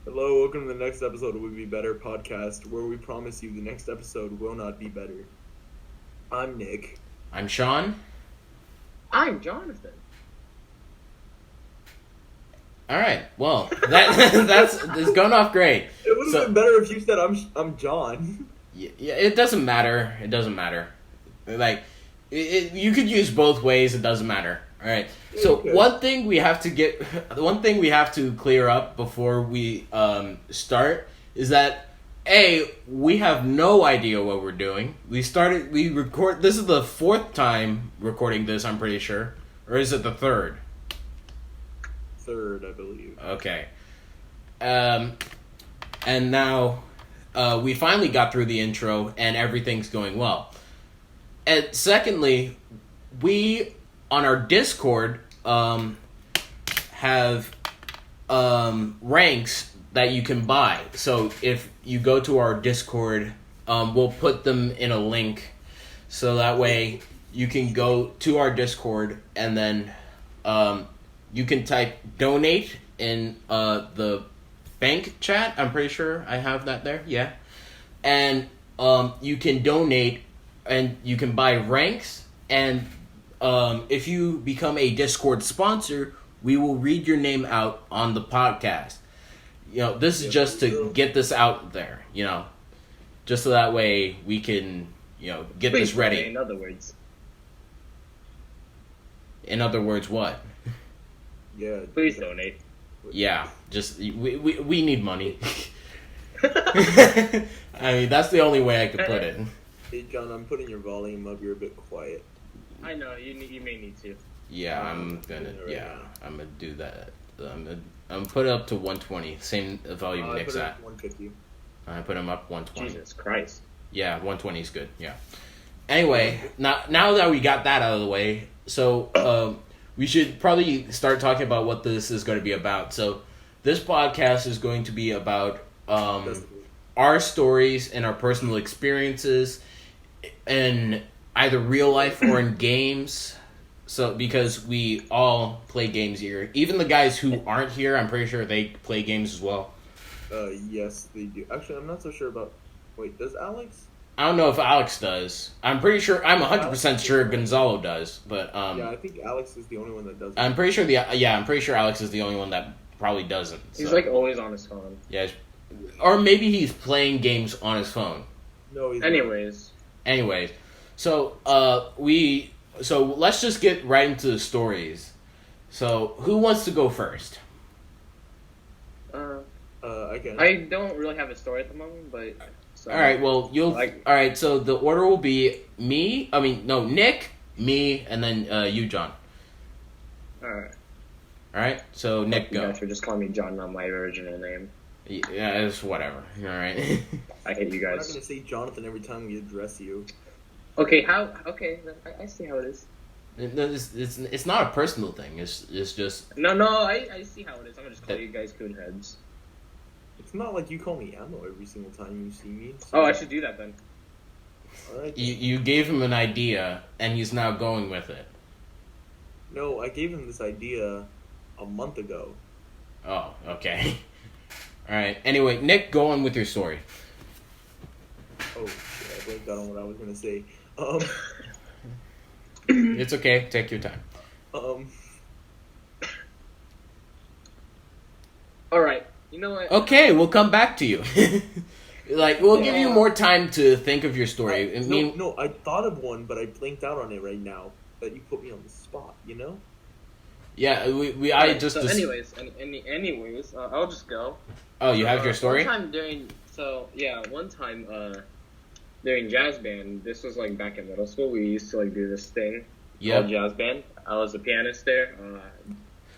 Hello, welcome to the next episode of We Be Better podcast, where we promise you the next episode will not be better. I'm Nick. I'm Sean. I'm Jonathan. All right. Well, that's going off great. It would have been better if you said I'm John. Yeah, it doesn't matter. It doesn't matter. Like, you could use both ways. It doesn't matter. All right. So Okay. one thing we have to clear up before we start is that we have no idea what we're doing. We record. This is the fourth time recording this. I'm pretty sure, or is it the third? Third, I believe. Okay. And now we finally got through the intro and everything's going well. And secondly, we on our Discord have ranks that you can buy. So if you go to our Discord, we'll put them in a link so that way you can go to our Discord and then you can type donate in the bank chat. I'm pretty sure I have that there. Yeah. And you can donate and you can buy ranks. And if you become a Discord sponsor, we will read your name out on the podcast. You know, this is just to get this out there, you know, just so that way we can, you know, get Please this ready. donate, in other words. In other words, what? Yeah. Please donate. Yeah, just we need money. I mean, that's the only way I could put it. Hey, John, I'm putting your volume up. You're a bit quiet. I know, you may need to. Yeah, I'm gonna do that. I'm put it up to 120, same volume I Nick's put it at. 150. I put him up 120. Jesus Christ. Yeah, 120 is good. Yeah. Anyway, now that we got that out of the way, so we should probably start talking about what this is going to be about. So this podcast is going to be about our stories and our personal experiences in either real life or in games. So because we all play games here, even the guys who aren't here, I'm pretty sure they play games as well. Yes, they do. Actually, I'm not so sure about... Wait, does Alex? I don't know if Alex does. I'm pretty sure. I'm 100% sure Gonzalo does, but Yeah, I think Alex is the only one that does. I'm pretty sure I'm pretty sure Alex is the only one that probably doesn't. He's so. like always on his phone. Yeah, or maybe he's playing games on his phone. No, he's Anyways. Anyways, so let's just get right into the stories. So who wants to go first? I can. I don't really have a story at the moment, but... So, All right, well you'll. All right, so the order will be Nick, me, and then you, John. Alright. All right, so Nick, You go. guys should just call me John, not my original name. Yeah, it's whatever. All right. I hate you We're not guys. going to say Jonathan every time we address you. Okay, Okay, I see how it is. It's not a personal thing. It's just No, I see how it is. I'm gonna just call you guys coonheads. It's not like you call me Ammo every single time you see me. So... Oh, I should do that then. Alright. you gave him an idea and he's now going with it. No, I gave him this idea a month ago. Oh, okay. All right. Anyway, Nick, go on with your story. Oh, shit, I blanked out on what I was going to say. It's okay. Take your time. Alright, you know what? Okay, we'll come back to you. We'll give you more time to think of your story. No, I thought of one, but I blanked out on it right now. That you put me on the spot, you know? Yeah, Anyways, I'll just go. Oh, you have your story? One time during jazz band, this was like back in middle school, we used to like do this thing called jazz band. I was a pianist there,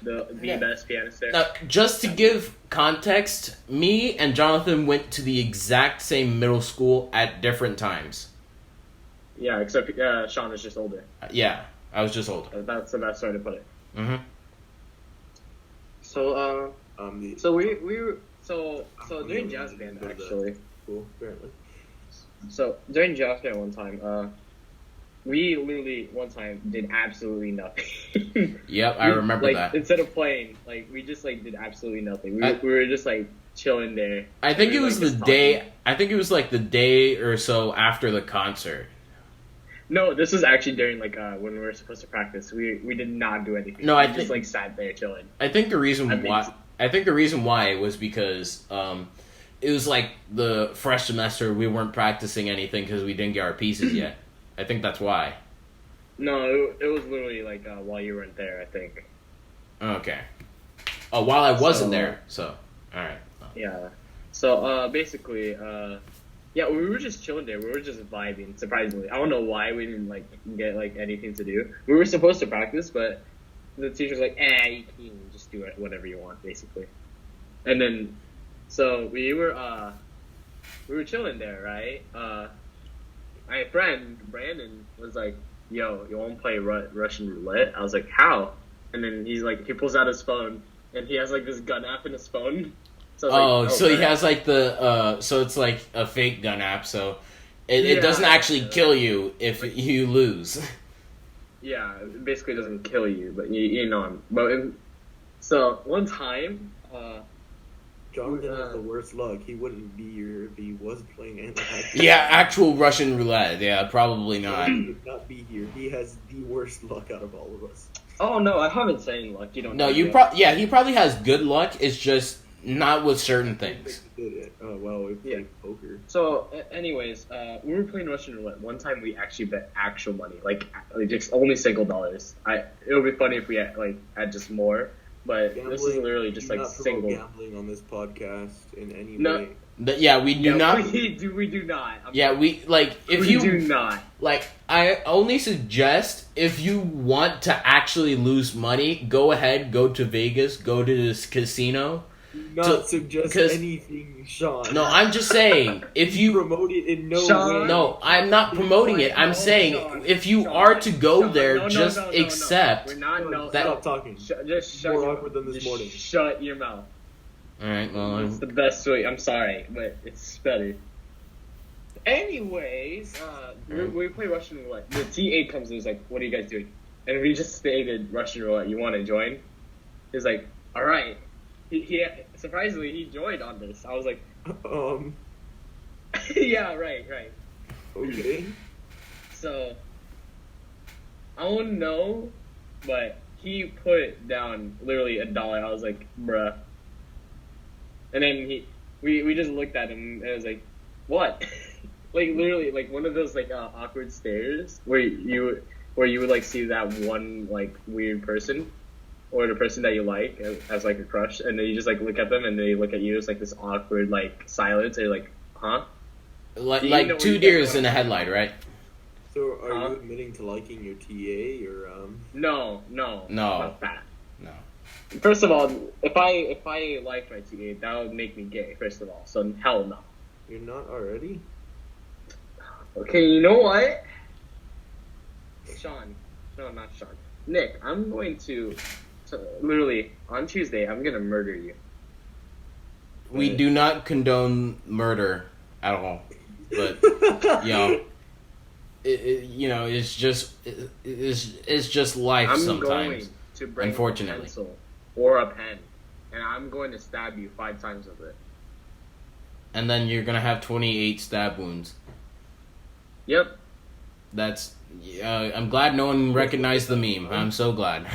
the best pianist there. Now, just to give context, me and Jonathan went to the exact same middle school at different times. Yeah, except Sean is just older. Yeah, I was just older. That's the best way to put it. Mm-hmm. So during jazz band actually. Cool, apparently. So during jazz band one time, we literally one time did absolutely nothing. Yep, I remember that. Instead of playing, like we just like did absolutely nothing. We were just like chilling there. I think it was like, the day. I think it was like the day or so after the concert. No, this was actually during like when we were supposed to practice. We did not do anything. No, we just like sat there chilling. I think the reason why was because it was like the fresh semester. We weren't practicing anything because we didn't get our pieces yet. I think that's why. No, it was literally like while you weren't there. I think. Okay. Oh, while I wasn't there. So, all right. Yeah. So basically, yeah, we were just chilling there. We were just vibing. Surprisingly, I don't know why we didn't like get like anything to do. We were supposed to practice, but the teacher's like, you can just do it whatever you want, basically. And then, so we were chilling there, right? My friend Brandon was like, "Yo, you want to play Russian roulette?" I was like, "How?" And then he pulls out his phone and he has like this gun app in his phone. So so he has like so it's like a fake gun app, so it doesn't actually kill you if you lose. Yeah, it basically doesn't kill you, but you know. So one time, Jonathan has the worst luck. He wouldn't be here if he was playing anything. Yeah, actual Russian roulette. Yeah, probably not. He would not be here. He has the worst luck out of all of us. Oh no, I haven't said any luck. You don't. No, know he probably has good luck. It's just not with certain things. Oh well, we played poker. So, anyways, we were playing Russian roulette. One time, we actually bet actual money, like just only single dollars. It would be funny if we had just more, but gambling, this is literally just like single. Gambling on this podcast in any way. We do not. We do not. We do not. Like, I only suggest if you want to actually lose money, go ahead, go to Vegas, go to this casino. Not suggest anything, Sean. No, I'm just saying, if you promote it in no way. No, I'm not promoting it. I'm saying if you are to go there, accept. We're not. Stop talking. Just shut. More awkward than this morning. Shut your mouth. All right. Well, it's the best way. I'm sorry, but it's better. Anyways, we play Russian roulette. The TA comes and is like, "What are you guys doing?" And we just stated Russian roulette. You want to join? He's like, "All right." He surprisingly he joined on this. I was like, yeah, right. Okay. So I don't know, but he put down literally $1. I was like, bruh. And then we just looked at him and it was like, what? Like literally like one of those like awkward stares where you would like see that one like weird person. Or the person that you like as like a crush, and then you just like look at them, and they look at you. It's like this awkward like silence. And you're like, huh? Like two deers in a headlight, right? So are you admitting to liking your TA or No, not that. No. First of all, if I liked my TA, that would make me gay. First of all, so hell no. You're not already? Okay, you know what? Sean, no, not Sean. Nick, I'm going to. So, literally, on Tuesday, I'm gonna murder you. We do not condone murder at all, but it's just life I'm sometimes. Going to bring unfortunately, a pencil or a pen, and I'm going to stab you 5 times with it. And then you're gonna have 28 stab wounds. Yep. That's. I'm glad no one recognized the meme. I'm so glad.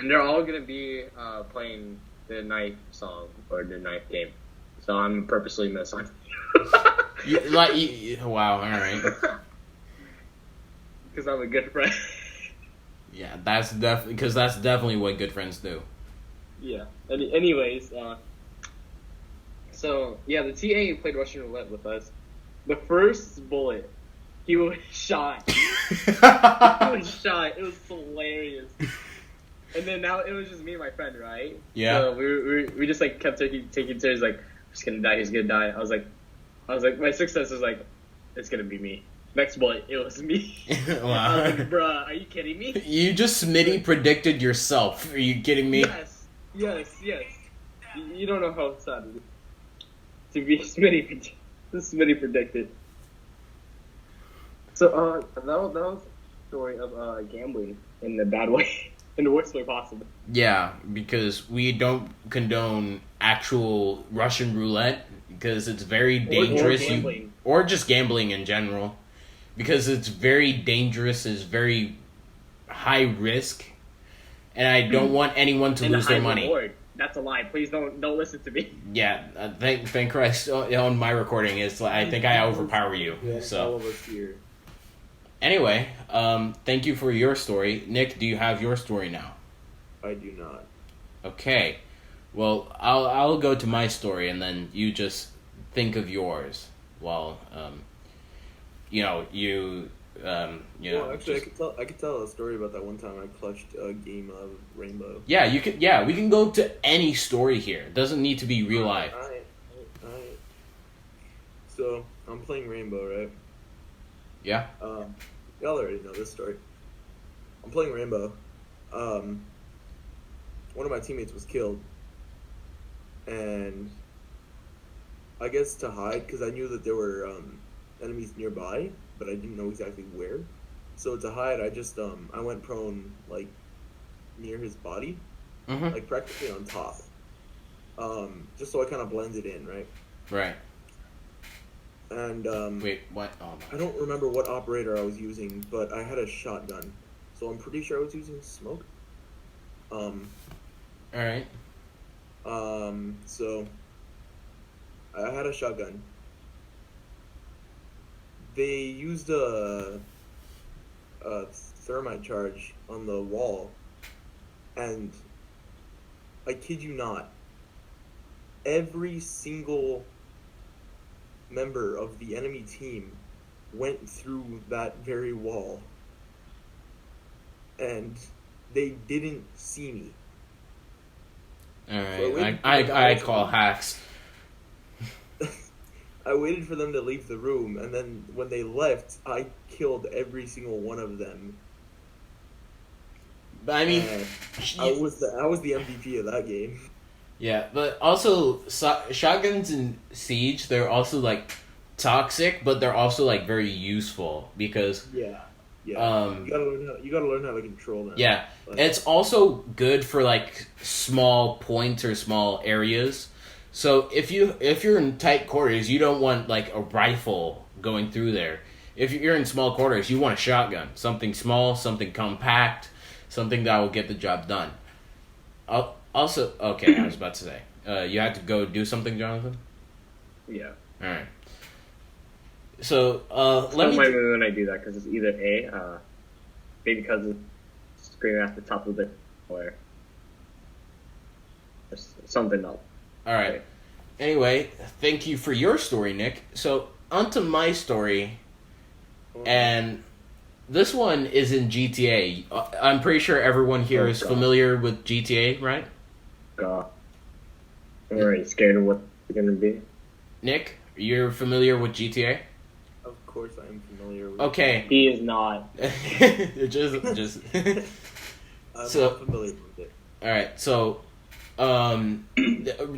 And they're all gonna be playing the knife song or the knife game, so I'm purposely missing. Wow, all right. Because I'm a good friend. Yeah, that's definitely what good friends do. Yeah. Anyways, so yeah, the TA played Russian roulette with us. The first bullet, he was shot. It was hilarious. And then now it was just me and my friend, right? Yeah. So we just like kept taking turns, like, he's gonna die. I was like, my sixth sense was like, it's gonna be me. Next bullet, it was me. Wow. I was like, bruh, are you kidding me? You just Smitty predicted yourself. Are you kidding me? Yes. You don't know how sad it is to be Smitty predicted. So that was a story of gambling in the bad way, in the worst way possible. Yeah, because we don't condone actual Russian roulette because it's very dangerous. Or just gambling in general, because it's very dangerous. It's very high risk, and I don't want anyone to lose their money. Reward. That's a lie. Please don't listen to me. Yeah, thank Christ on my recording is I think I overpower you. Yeah, so all of us here. Anyway, thank you for your story. Nick, do you have your story now? I do not. Okay. Well, I'll go to my story and then you just think of yours while Well, actually, I could tell a story about that one time I clutched a game of Rainbow. Yeah, you can. Yeah, we can go to any story here. It doesn't need to be real life. Alright. So I'm playing Rainbow, right? Yeah. Y'all already know this story. I'm playing Rainbow. One of my teammates was killed, and I guess to hide because I knew that there were enemies nearby, but I didn't know exactly where. So to hide, I just I went prone like near his body, like practically on top, just so I kind of blended in, right? Right. And wait, what? Oh, I don't remember what operator I was using, but I had a shotgun, so I'm pretty sure I was using smoke. All right. So I had a shotgun. They used a thermite charge on the wall, and I kid you not, every single member of the enemy team went through that very wall, and they didn't see me. All right, I call hacks. I waited for them to leave the room, and then when they left, I killed every single one of them. But I mean, I was the MVP of that game. Yeah, but also shotguns in Siege, they're also like toxic, but they're also like very useful because yeah. You gotta learn how to control them. Yeah, it's also good for like small points or small areas. So if you're in tight quarters, you don't want like a rifle going through there. If you're in small quarters, you want a shotgun, something small, something compact, something that will get the job done. Also, okay, I was about to say, you had to go do something, Jonathan? Yeah. All right. So, let me... Don't mind me when I do that, because it's either A, maybe because it's screaming at the top of the or something else. All right. Okay. Anyway, thank you for your story, Nick. So, onto my story, and this one is in GTA. I'm pretty sure everyone here is familiar with GTA, right? God. I'm already scared of what it's going to be. Nick, you're familiar with GTA? Of course I am familiar with Okay. He is not. just I'm not familiar with it. Alright, so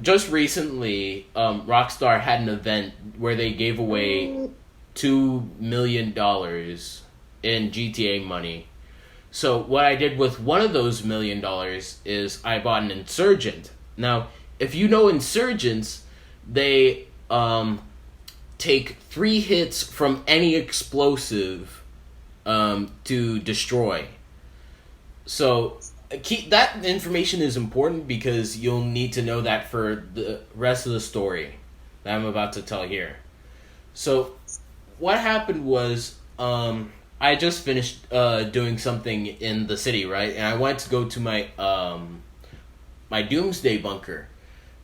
just recently, Rockstar had an event where they gave away $2 million in GTA money. So what I did with one of those $1 million is I bought an Insurgent. Now, if you know Insurgents, they take 3 hits from any explosive to destroy. So that information is important because you'll need to know that for the rest of the story that I'm about to tell here. So what happened was I just finished doing something in the city, right? And I went to go to my my doomsday bunker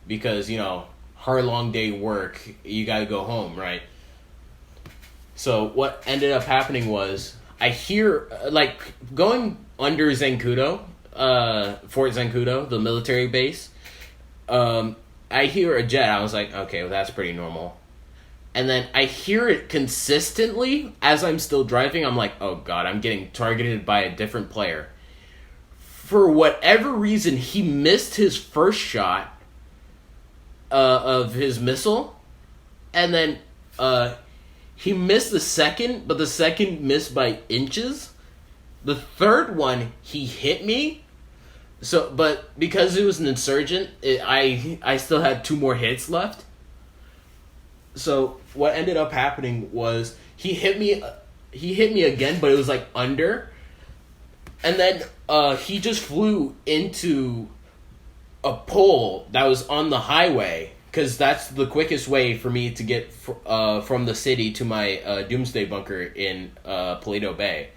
because, you know, hard long day work, you gotta go home, right? So what ended up happening was I hear, like, going under Zancudo, Fort Zancudo, the military base, I hear a jet. I was like, okay, well, that's pretty normal. And then I hear it consistently as I'm still driving. I'm like, oh god, I'm getting targeted by a different player. For whatever reason, he missed his first shot of his missile, and then He missed the second, but the second missed by inches. The third one, he hit me. So, but because it was an insurgent, I still had 2 more hits left. So what ended up happening was he hit me again, but it was like under, and then he just flew into a pole that was on the highway, because that's the quickest way for me to get from the city to my doomsday bunker in Paleto Bay.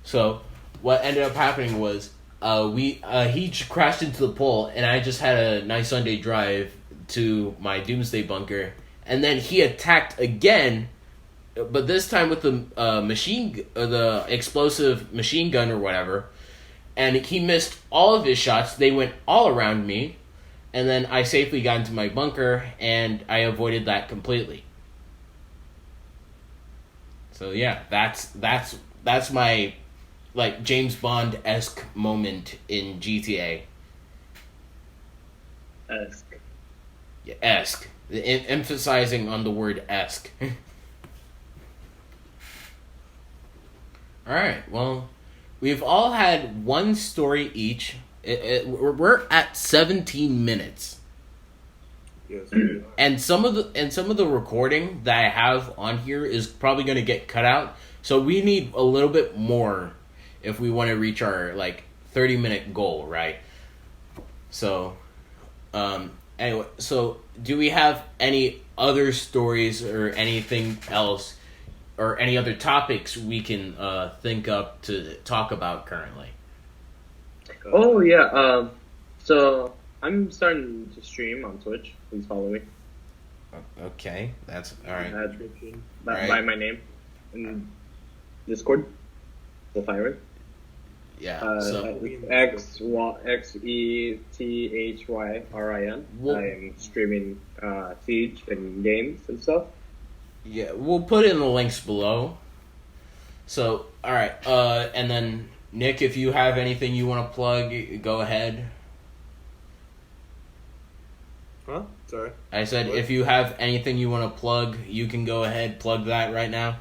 So what ended up happening was he crashed into the pole, and I just had a nice Sunday drive to my doomsday bunker, and then he attacked again, but this time with the explosive machine gun or whatever, and he missed all of his shots. They went all around me, and then I safely got into my bunker, and I avoided that completely. So yeah, that's my like James Bond-esque moment in GTA. Esque. Yeah, esque. Emphasizing on the word esque. Alright, well, we've all had one story each. We're at 17 minutes. Yes. And some of the recording that I have on here is probably going to get cut out. So we need a little bit more if we want to reach our 30-minute goal, right? So anyway, so do we have any other stories or anything else or any other topics we can think up to talk about currently? Oh yeah, so I'm starting to stream on Twitch. Please follow me. Okay, that's all right. By my name in Discord, the Fireman. Yeah. So XETHYRIN. Well, I'm streaming Siege and games and stuff. Yeah, we'll put in the links below. So, all right, and then Nick, if you have anything you want to plug, go ahead. Huh? Sorry. I said What? if you have anything you want to plug, you can go ahead, plug that right now.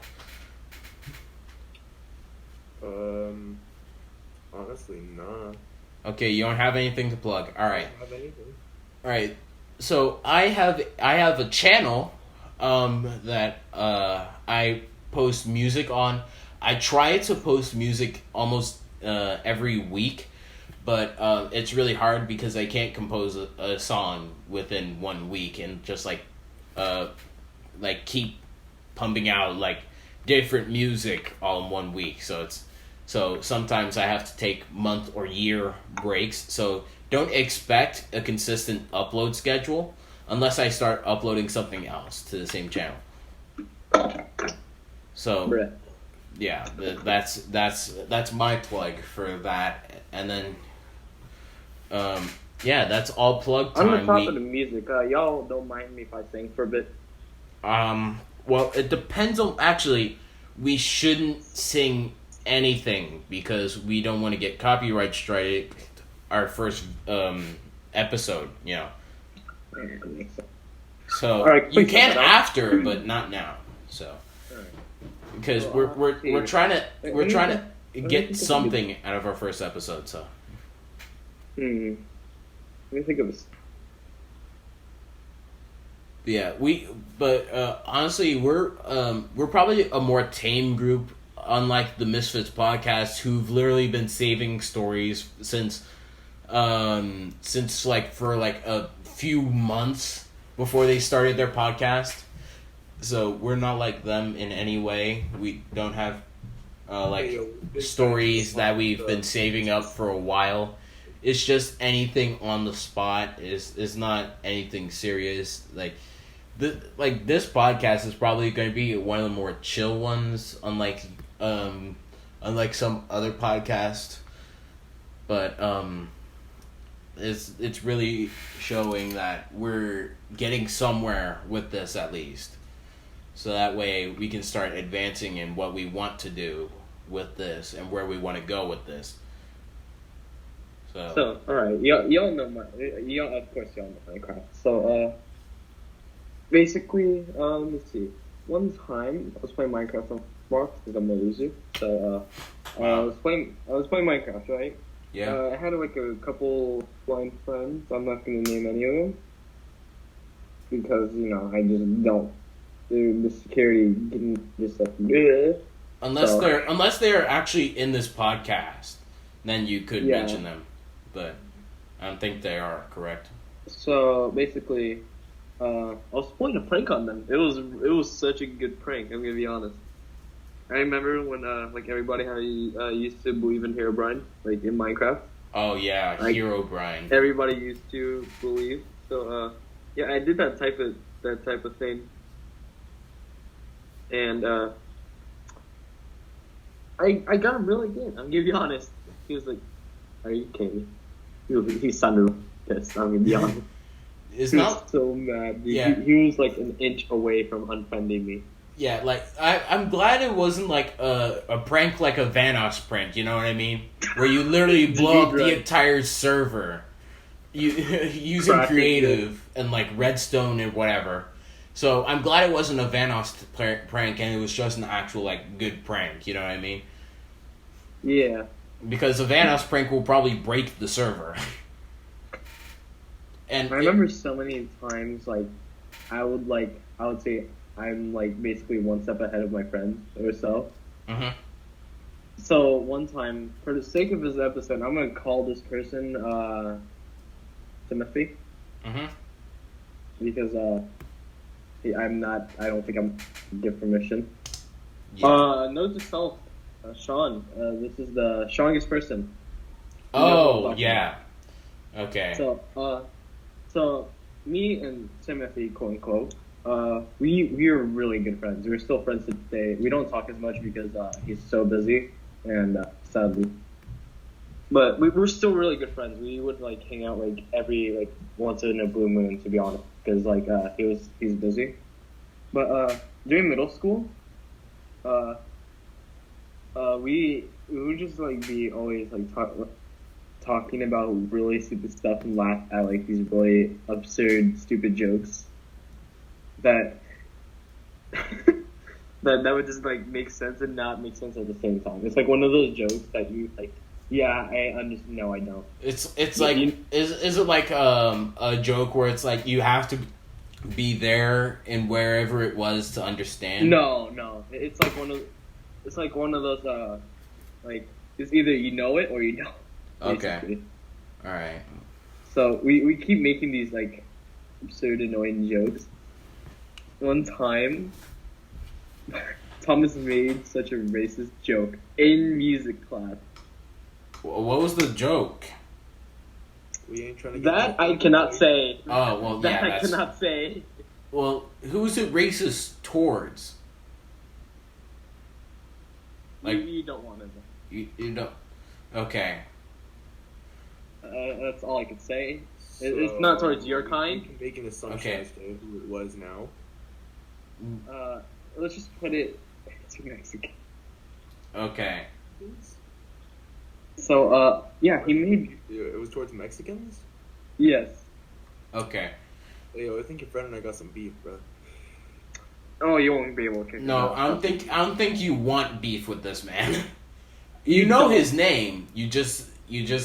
Honestly, nah. Okay, you don't have anything to plug. All right. I don't have anything. All right. So I have a channel that I post music on. I try to post music almost every week, but it's really hard because I can't compose a song within 1 week and just keep pumping out different music all in 1 week. So sometimes I have to take month or year breaks. So don't expect a consistent upload schedule unless I start uploading something else to the same channel. So yeah, that's my plug for that. And then yeah, that's all plug time. On the top of the music, y'all don't mind me if I sing for a bit? Well, it depends on. Actually, we shouldn't sing anything because we don't want to get copyright strike our first episode, you know. So right, you can after, but not now. So because we're trying to get something out of our first episode. So let me think of this. Yeah, honestly, we're probably a more tame group, unlike the Misfits podcast, who've literally been saving stories since for a few months before they started their podcast. So we're not like them in any way. We don't have stories that we've been saving up for a while. It's just anything on the spot. Is not anything serious. This podcast is probably going to be one of the more chill ones, unlike some other podcast. But it's really showing that we're getting somewhere with this at least. So that way we can start advancing in what we want to do with this and where we want to go with this. So all right, y'all know of course y'all know Minecraft. So basically, let me see. one time I was playing Minecraft on Xbox because I'm a loser. So I was playing Minecraft, right? Yeah. I had like a couple blind friends. I'm not gonna name any of them because I just don't. The security didn't just like good. Unless they're actually in this podcast, then you could mention them. But I don't think they are, correct? So basically, I was playing a prank on them. It was such a good prank. I'm gonna be honest. I remember when like everybody used to believe in Herobrine, like in Minecraft. Oh yeah, like, Herobrine. Everybody used to believe. So yeah, I did that type of thing, and I got him really good. I'm gonna be honest. He was like, "Are you kidding?" He sounded pissed. I'm gonna be honest. It's he not was so mad. Yeah. He was like an inch away from unfriending me. Yeah, like I'm glad it wasn't like a prank like a Vanoss prank. You know what I mean? Where you literally blow up the entire server, using creative and like redstone and whatever. So I'm glad it wasn't a Vanoss prank and it was just an actual like good prank. You know what I mean? Yeah. Because a Vanoss prank will probably break the server. And I remember so many times like I would say I'm like basically one step ahead of my friends or so. Mm-hmm. So one time, for the sake of this episode, I'm gonna call this person Timothy. Mm-hmm. Because I don't think I'm give permission. Yeah. Note to self, Sean. This is the strongest person. Oh yeah. Okay. So me and Timothy, quote unquote, we are really good friends. We're still friends today. We don't talk as much because he's so busy, and sadly. But we're still really good friends. We would like hang out like every like once in a blue moon, to be honest, because like he's busy. But during middle school, we would just like be always like talking about really stupid stuff and laugh at like these really absurd, stupid jokes that that would just like make sense and not make sense at the same time. It's like one of those jokes that you like. Yeah, I understand. No, I don't. It's like is it like a joke where it's like you have to be there in wherever it was to understand? No. It's like one of those like it's either you know it or you don't. Basically. Okay. All right. So we keep making these like absurd, annoying jokes. One time, Thomas made such a racist joke in music class. What was the joke? We ain't trying to get That I cannot say. Oh well, that yeah. I cannot say. Well, who's it racist towards? Like you don't want to know. You don't. Okay. That's all I can say. So, It's not towards your kind. We can make an assumption as to who it was now. Let's just put it to Mexican. Okay. So, yeah, he made... It was towards Mexicans? Yes. Okay. Hey, yo, I think your friend and I got some beef, bro. Oh, you won't be able to kick him No, out. I don't think you want beef with this man. You know his name. You just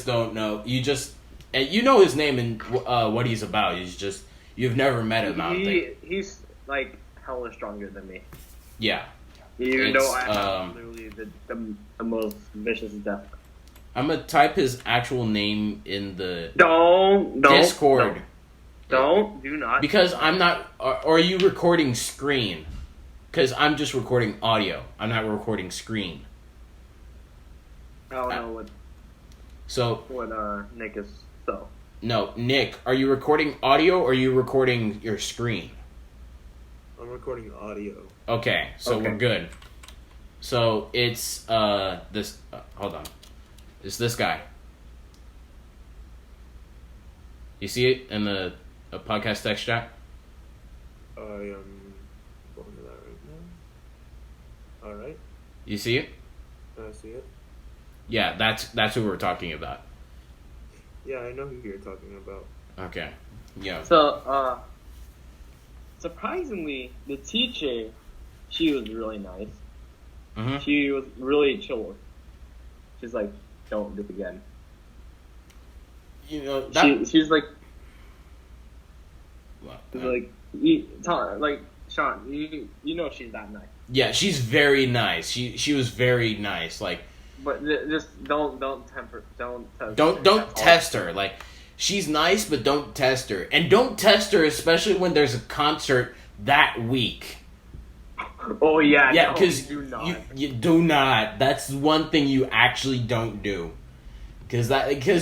don't know. You know his name and what he's about. You've never met him out there. He's like hella stronger than me. Yeah. Even though I have literally the most vicious death. I'm gonna type his actual name in the Don't Discord. Do not. Because I'm not. Or are you recording screen? Because I'm just recording audio. I'm not recording screen. I don't know what Nick is. So no, Nick, are you recording audio or are you recording your screen? I'm recording audio. Okay, so Okay. we're good. So it's this. Hold on, it's this guy. You see it in the podcast text chat? I am going to that right now. All right, You see it? I see it. Yeah, that's who we're talking about. Yeah, I know who you're talking about. Okay. Yeah. So surprisingly, the teacher she was really nice. Mm-hmm. She was really chill. She's like, don't do it again. You know, that... she's like, well, Sean, you know she's that nice. Yeah, she's very nice. She was very nice. Like, but just don't test her. Like, she's nice, but don't test her, and don't test her, especially when there's a concert that week. Oh yeah, yeah, because you do not. That's one thing you actually don't do. Because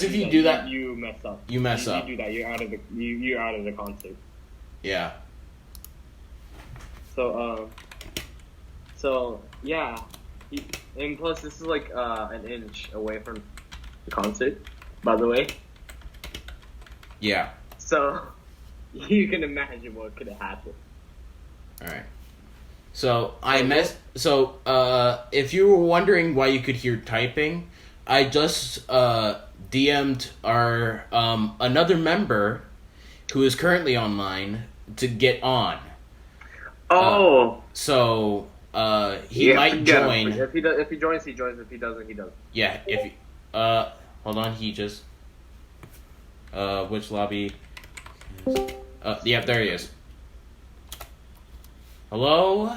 if you do that, you mess up. You mess up. You do that, you're out of the concert. Yeah. So yeah, and plus this is like an inch away from the concert, by the way. Yeah. So you can imagine what could have happened. All right. So if you were wondering why you could hear typing, I just DM'd our another member who is currently online to get on. Oh. So he might join. If he joins, he joins. If he doesn't, he doesn't. Yeah. If hold on, he just which lobby? Yeah, there he is. Hello,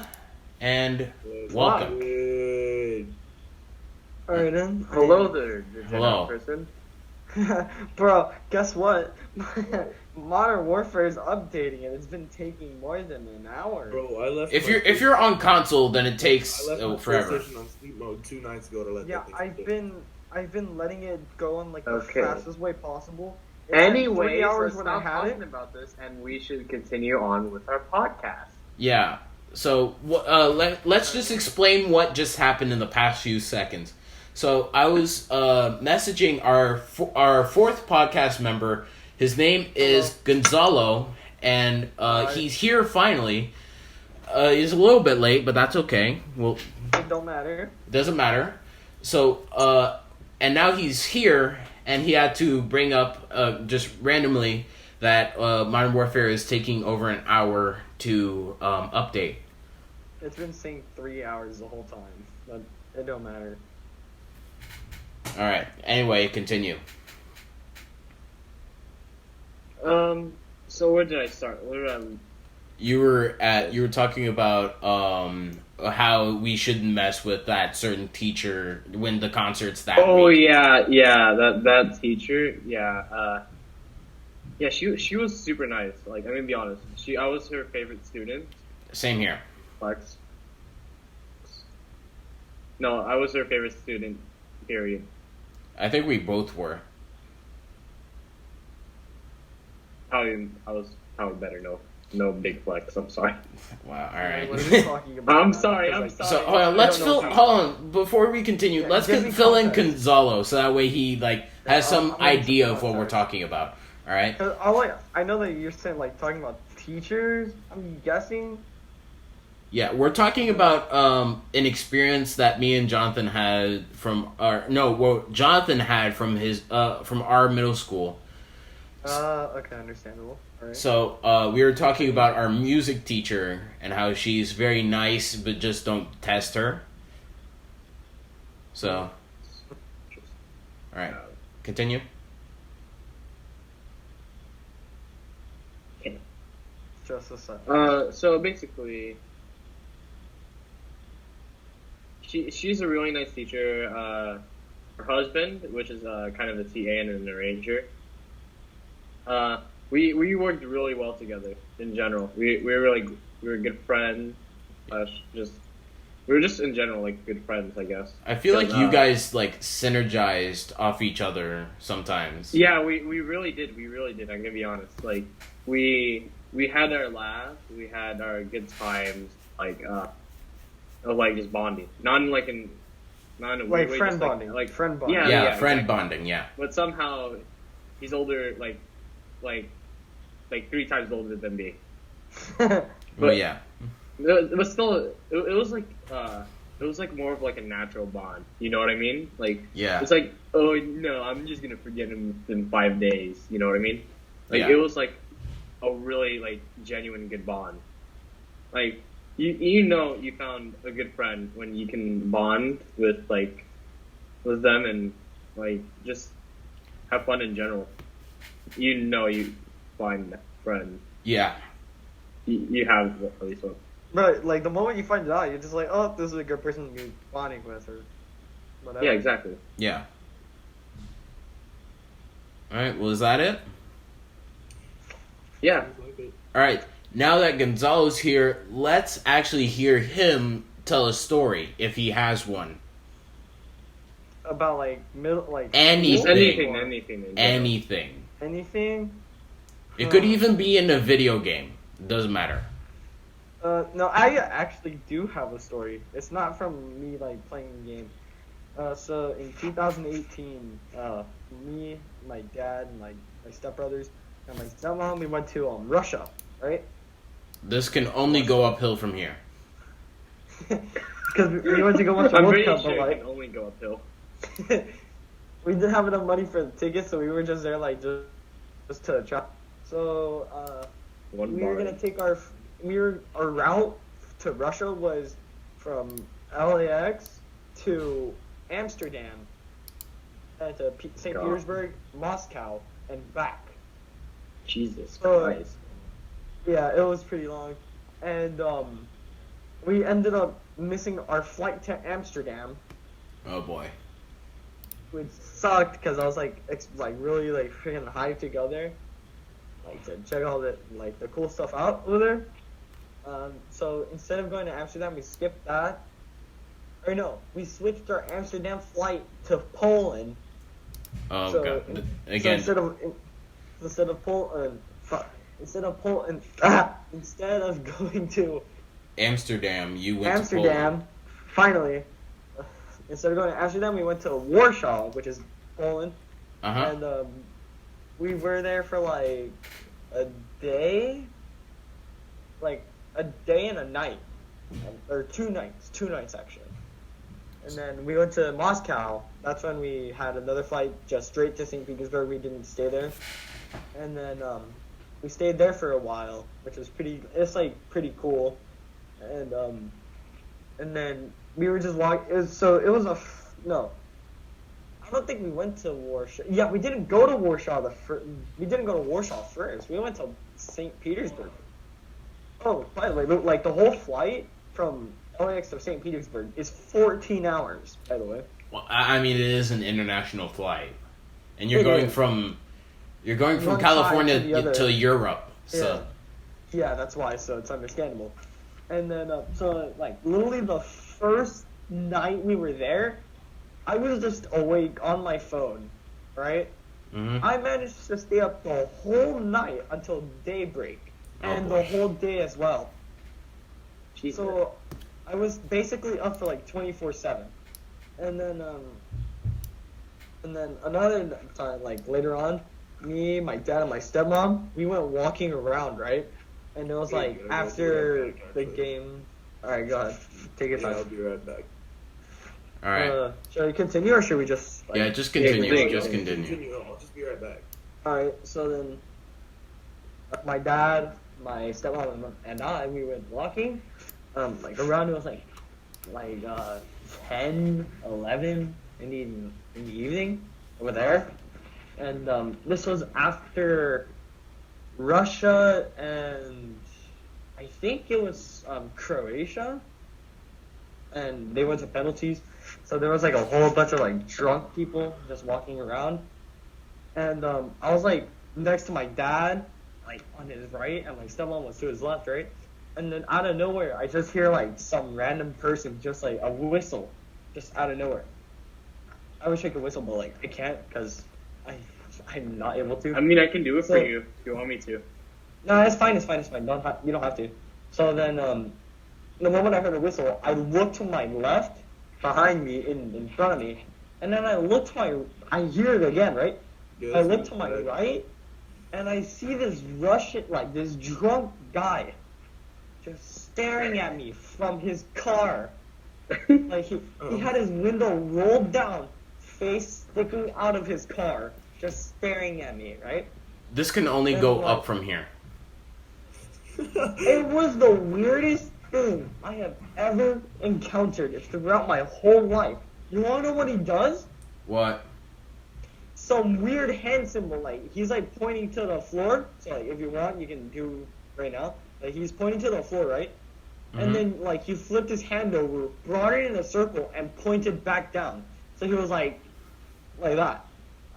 and welcome. Good. Alright then. Hello there, hello person. Bro, guess what? Modern Warfare is updating and it's been taking more than an hour. Bro, I left. If you're on console, then it takes I left my forever. PlayStation on sleep mode 2 nights ago to let that thing I've been letting it go in like the fastest way possible. Anyway, hours let's when I stop had talking about this, and we should continue on with our podcast. Yeah. So let's just explain what just happened in the past few seconds. So I was messaging our fourth podcast member. His name is Gonzalo, and he's here finally. He's a little bit late, but that's okay. Well, it don't matter. Doesn't matter. So and now he's here, and he had to bring up just randomly that Modern Warfare is taking over an hour to update. It's been saying 3 hours the whole time, but it don't matter. All right. Anyway, continue. So where did I start? You were talking about how we shouldn't mess with that certain teacher when the concert's that week. yeah, that teacher, yeah, she was super nice. Like, I'm gonna be honest, I was her favorite student. Same here. Flex. No, I was her favorite student. Period. I think we both were. I was probably better. No big flex. I'm sorry. Wow. All right. What are you talking about? I'm sorry. So hold on. Hold on. Before we continue, Yeah, let's fill in Gonzalo so that way he has some idea of what we're talking about. All right. I know that you're saying talking about teachers. I'm guessing. Yeah, we're talking about an experience that me and Jonathan had Jonathan had from his from our middle school. Okay, understandable. All right. So we were talking about our music teacher and how she's very nice, but just don't test her. So, all right, continue. Just a second. So basically, she's a really nice teacher. Her husband, which is kind of the TA and an arranger. We worked really well together in general. We were good friends. We were just in general good friends, I guess. I feel like you guys synergized off each other sometimes. Yeah, we really did. I'm gonna be honest. We had our laughs. We had our good times. Of just bonding, not in a weird way, friend bonding, friend bonding. Yeah, friend exactly. bonding. Yeah. But somehow, he's older, like 3 times older than me. But yeah. It was still, it was more of a natural bond. You know what I mean? Yeah. It's oh no, I'm just gonna forget him in 5 days. You know what I mean? Yeah. It was a really genuine good bond. you know you found a good friend when you can bond with them and like just have fun in general. You know you find that friend. Yeah. You have at least one. But like the moment you find it out, you're just like, oh, this is a good person to be bonding with, or whatever. Yeah, exactly. Yeah. All right. Well, is that it? Yeah. All right. Now that Gonzalo's here, let's actually hear him tell a story if he has one. About like Anything. school? Anything. Anything. Anything? It could even be in a video game. It doesn't matter. No, I actually do have a story. It's not from me like playing the game. So in 2018, me, my dad, and my stepbrothers, and my stepmom, we went to Russia, right? This can only go uphill from here. Because we went to go watch a I'm World pretty Cup, sure but it like can only go uphill. we didn't have enough money for the tickets, so we were just there like just to try. So we were gonna take our route to Russia was from LAX to Amsterdam, and to St. God. Petersburg, Moscow, and back. Jesus So, Christ. Yeah, it was pretty long, and we ended up missing our flight to Amsterdam, Oh boy. which sucked because I was like really like freaking hyped to go there, like to check all the cool stuff out over there. So instead of going to Amsterdam, we skipped that. Or no, we switched our Amsterdam flight to Poland. Oh So- god. So Again. instead of Poland, instead of going to Amsterdam. You went to Amsterdam, finally, instead of going to Amsterdam, we went to Warsaw, which is Poland, Uh huh. and we were there for like a day, and a night, or 2 nights actually. And then we went to Moscow. That's when we had another flight just straight to St. Petersburg. We didn't stay there. And then we stayed there for a while, which was pretty cool. And then we were just walking. No, I don't think we went to Warsaw. Yeah, we didn't go to Warsaw we didn't go to Warsaw first. We went to St. Petersburg. Oh, by the way, like the whole flight from LAX to St. Petersburg is 14 hours, by the way. Well, I mean, it is an international flight, and you're It going is. from One side California to the other. to Europe. So Yeah, that's why. So it's understandable. And then, so like literally the first night we were there, I was just awake on my phone, right? mhm. I managed to stay up the whole night until daybreak, and boy. the whole day as well. Jesus. So I was basically up for like 24/7, and then another time, like later on, me, my dad, and my stepmom, we went walking around, right? And it was Yeah, like you gotta go after back, the actually. game. All right, go ahead, take your Yeah, I'll time. be right back. All right. Should we continue or should we just? Yeah, just continue. continue. Just continue. I'll just be right back. All right, so then my dad, my stepmom, and I, we went walking, like around. It was like 10, 11 in the evening over there, and this was after Russia and I think it was Croatia, and they went to penalties. So there was like a whole bunch of like drunk people just walking around. And I was like next to my dad, like on his right, and my stepmom was to his left, right? And then out of nowhere, I just hear like some random person, just like a whistle, just out of nowhere. I wish I could whistle, but like I can't because I'm not able to. I mean, I can do it So- for you if you want me to. No, it's fine. You don't have to. So then, the moment I heard a whistle, I looked to my left, behind me, in front of me, and then I hear it again, right? Yeah, I that's look to my right. right, and I see this this drunk guy, just staring at me from his car. Like he had his window rolled down, face sticking out of his car, just staring at me, right? This can only go up from here. It was the weirdest thing I have ever encountered throughout my whole life. You wanna know what he does? What? Some weird hand symbol, like he's like pointing to the floor. So like if you want, you can do right now. Like he's pointing to the floor, right? And then like he flipped his hand over, brought it in a circle, and pointed back down. So he was like that.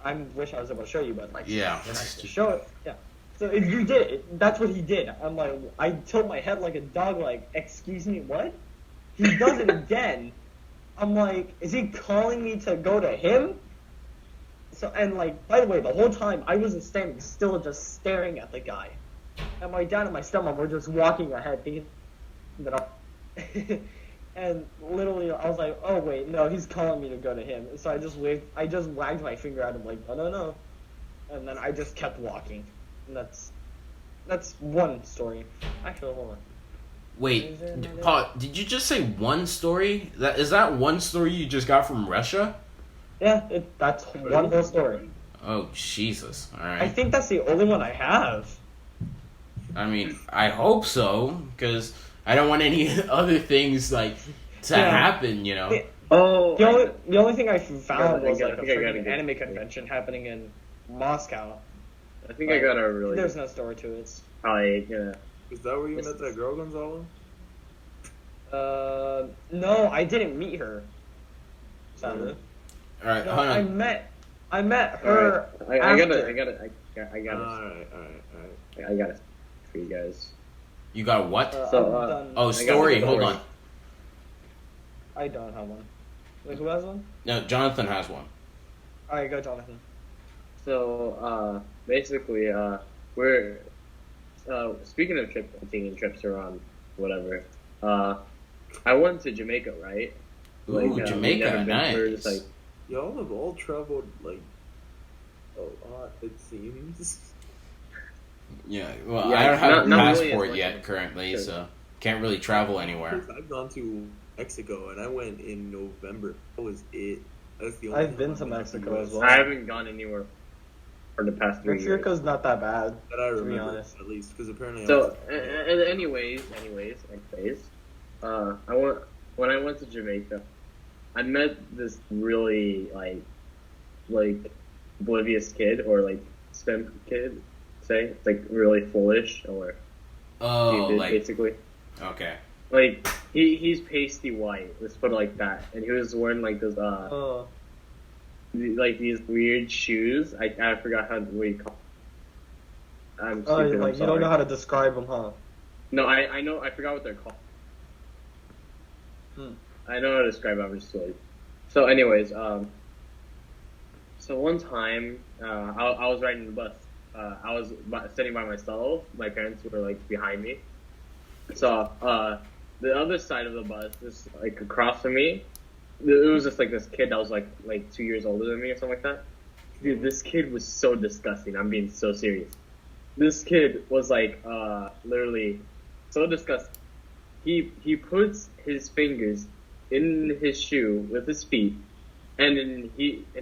I wish I was able to show you, but like Yeah. when I show it, yeah. So if you did it, that's what he did. I'm like, I tilt my head like a dog, like, excuse me, what? He does it again. I'm like, is he calling me to go to him? So, and like, by the way, the whole time I wasn't standing still, just staring at the guy. And my dad and my stepmom were just walking ahead, thinking that and literally, I was like, oh wait, no, he's calling me to go to him. So I just wagged my finger at him like, no. And then I just kept walking. And that's one story. Actually, hold on. Wait, Paul, did you just say one story? Is that one story you just got from Russia? Yeah, that's one whole story. Oh, Jesus. All right. I think that's the only one I have. I mean, I hope so, because I don't want any other things, like, to happen, you know? Oh, The only thing I found was like a think I got freaking anime convention happening in Moscow. I think I got a really. There's no story to it. Probably gonna. Is that where you met that girl, Gonzalo? No, I didn't meet her. Sadly. All right, No, hold I on. met her. I got it. Alright. I got it for you guys. You got what? So, Oh, I got story. the Hold story. on. I don't have one. Wait, who has one? No, Jonathan has one. Alright, go, Jonathan. So, basically, we're speaking of taking trips around whatever. I went to Jamaica, right? Ooh, Jamaica, never been nice. for just, like, Y'all have all traveled, like, a lot, it seems. Yeah, well, Yeah, I don't have a not really passport as much yet as- currently, Sure. so can't really travel anywhere. I've gone to Mexico, and I went in November. That was it. That's the only I've time been I've to been Mexico the as US well. I haven't gone anywhere for the past 3 years. Mexico's not that bad. That I To be remember, honest. at least, because apparently So, anyways, when I went to Jamaica, I met this really like oblivious kid or like simp kid, say like really foolish or Oh, stupid, like, basically. okay. Like he's pasty white, let's put it like that, and he was wearing like those like these weird shoes. I forgot what you call. I'm stupid. I'm Like you sorry. don't know how to describe them, huh? No, I know. I forgot what they're called. I know how to describe it. I'm just like. So, anyways, so one time, I was riding the bus. I was sitting by myself. My parents were like behind me. So, the other side of the bus is like across from me. It was just like this kid that was like 2 years older than me or something like that. Dude, this kid was so disgusting. I'm being so serious. This kid was like literally so disgusting. He puts his fingers in his shoe with his feet, and then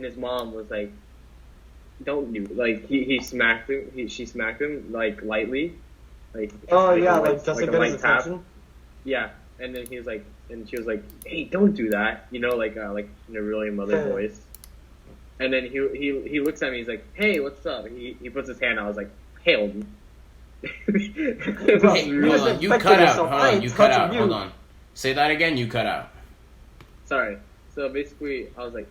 his mom was like, "Don't do it." Like he smacked him. She smacked him like lightly, like Just to a get light his tap. attention. Yeah, and then he was like, and she was like, "Hey, don't do that," you know, like in a really mother voice. And then he looks at me. He's like, "Hey, what's up?" He puts his hand out. I was like, "Hell." It was Hey, really- hold on. You Respect cut out. yourself. Hold I on. ain't You cut touching out. you. Hold on. Say that again. You cut out. Sorry. So basically, I was like,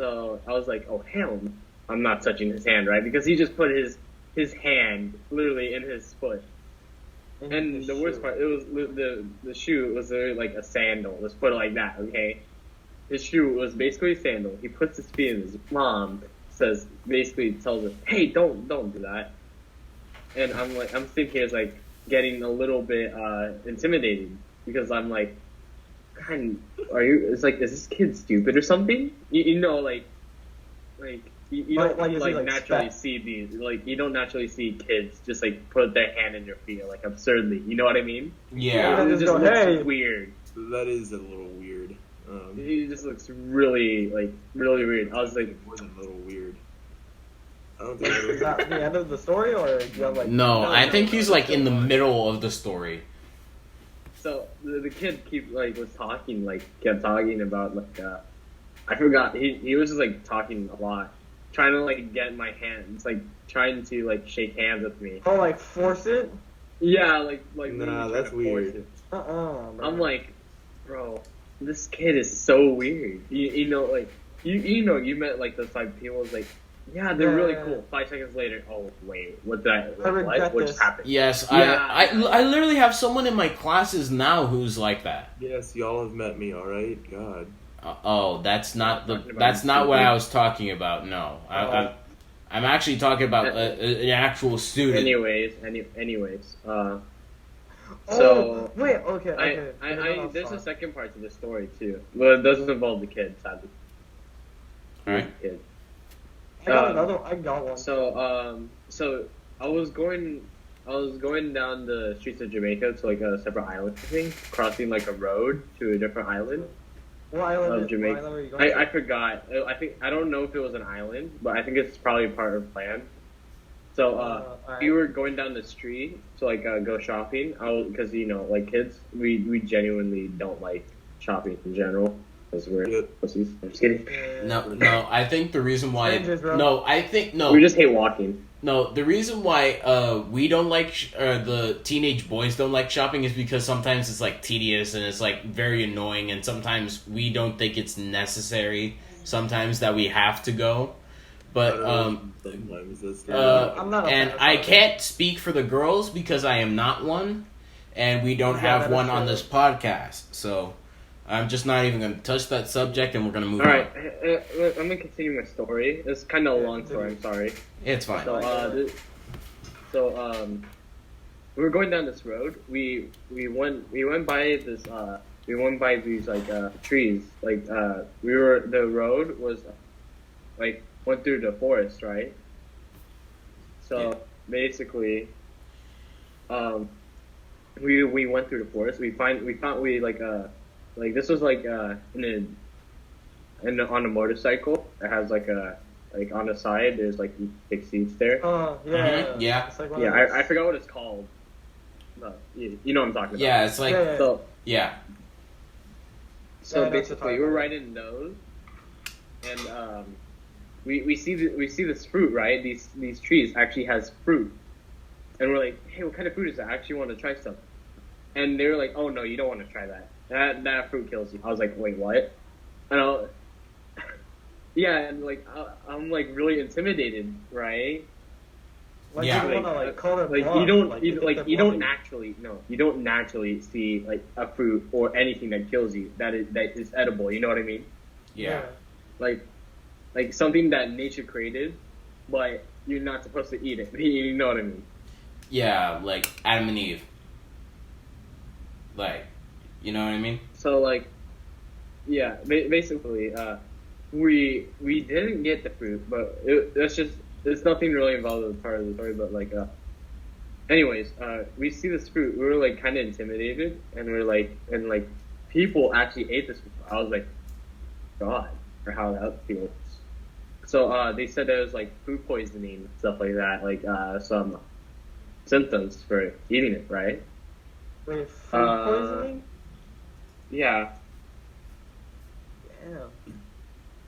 oh hell, no. I'm not touching his hand, right? Because he just put his hand literally in his foot. And the worst part, it was the shoe was like a sandal. Let's put it like that, okay? His shoe was basically a sandal. He puts his feet in. His mom tells us, "Hey, don't do that." And I'm sitting here like getting a little bit intimidated because I'm like, God, is this kid stupid or something? You know, like you don't Like, is he, like, naturally spec- see these, like you don't naturally see kids just like put their hand in your feet like absurdly. You know what I mean? Yeah. It just just go, looks "Hey." weird. that is a little weird. He just looks really weird. I was like, More than a little weird. I don't think Is that the end of the story, or do you have like? No, I think he's like in the no. middle of the story. so the kid kept talking about I forgot he was just like talking a lot, trying to like get my hands, like trying to like shake hands with me. Oh, like force it? Yeah, like Nah, really that's trying to force weird. it. Bro. I'm like, bro, this kid is so weird. You know, like you know, you met like those type of people. It's like, yeah, they're really cool. 5 seconds later, oh wait, what did I regret what this. just happened? Yes, Yeah. I literally have someone in my classes now who's like that. Yes, y'all have met me, alright? God. Oh, that's not Talking about that's you, not what stupid. I was talking about. No, I'm actually talking about an actual student. Anyways, Oh, so wait, okay. there's a second part to the story too. Well, it doesn't involve the kid, sadly. All right. Kid. I got one. So I was going down the streets of Jamaica to like a separate island thing, crossing like a road to a different island. What island of is Jamaica. what island were you going to? I forgot. I don't know if it was an island, but I think it's probably part of plan. So alright. we were going down the street to like go shopping. Because you know, like kids, we genuinely don't like shopping in general because we're Yep. pussies. I'm just kidding. No. I think the reason why. Strangers, bro. No, I think no. We just hate walking. No, the reason why we don't like the teenage boys don't like shopping is because sometimes it's like tedious and it's like very annoying, and sometimes we don't think it's necessary. Sometimes that we have to go, but Sometimes that's I'm not a and fan of I shopping. can't speak for the girls because I am not one, and we don't Yeah, have that is one on true. this podcast. So I'm just not even going to touch that subject, and we're going to move All right, on. I'm gonna continue my story. It's kind of a long story. I'm sorry. It's fine. So we were going down this road. We went by this we went by these like trees. Like the road was like went through the forest, right? So Yeah. basically, we went through the forest. We found like this was like on a motorcycle. It has like on the side. There's like big seats there. Oh, yeah. Mhm, yeah. It's like one Yeah, of those- I forgot what it's called. But you know what I'm talking about. Yeah, it's like Yeah. So yeah. so Yeah, I know what you're basically, talking we're about. riding those, and we see this fruit, right? These trees actually has fruit, and we're like, hey, what kind of fruit is that? I actually want to try some. And they were like, oh no, you don't want to try that. That fruit kills you. I was like, wait, what? And yeah, and like I'm like really intimidated, right? Like, Yeah. you want to, like, call them Like bluff, you don't think they're you don't bluffing. naturally see like a fruit or anything that kills you that is edible. You know what I mean? Yeah. Like something that nature created, but you're not supposed to eat it. You know what I mean? Yeah, like Adam and Eve. Like, you know what I mean? So like, yeah, basically, we didn't get the fruit, but it's nothing really involved with part of the story. But like, anyways, we see this fruit. We were like kind of intimidated, and we're like, people actually ate this fruit. I was like, God, or how that feels. So they said there was like food poisoning, stuff like that, like some symptoms for eating it, right? Wait, food poisoning? Yeah. Damn.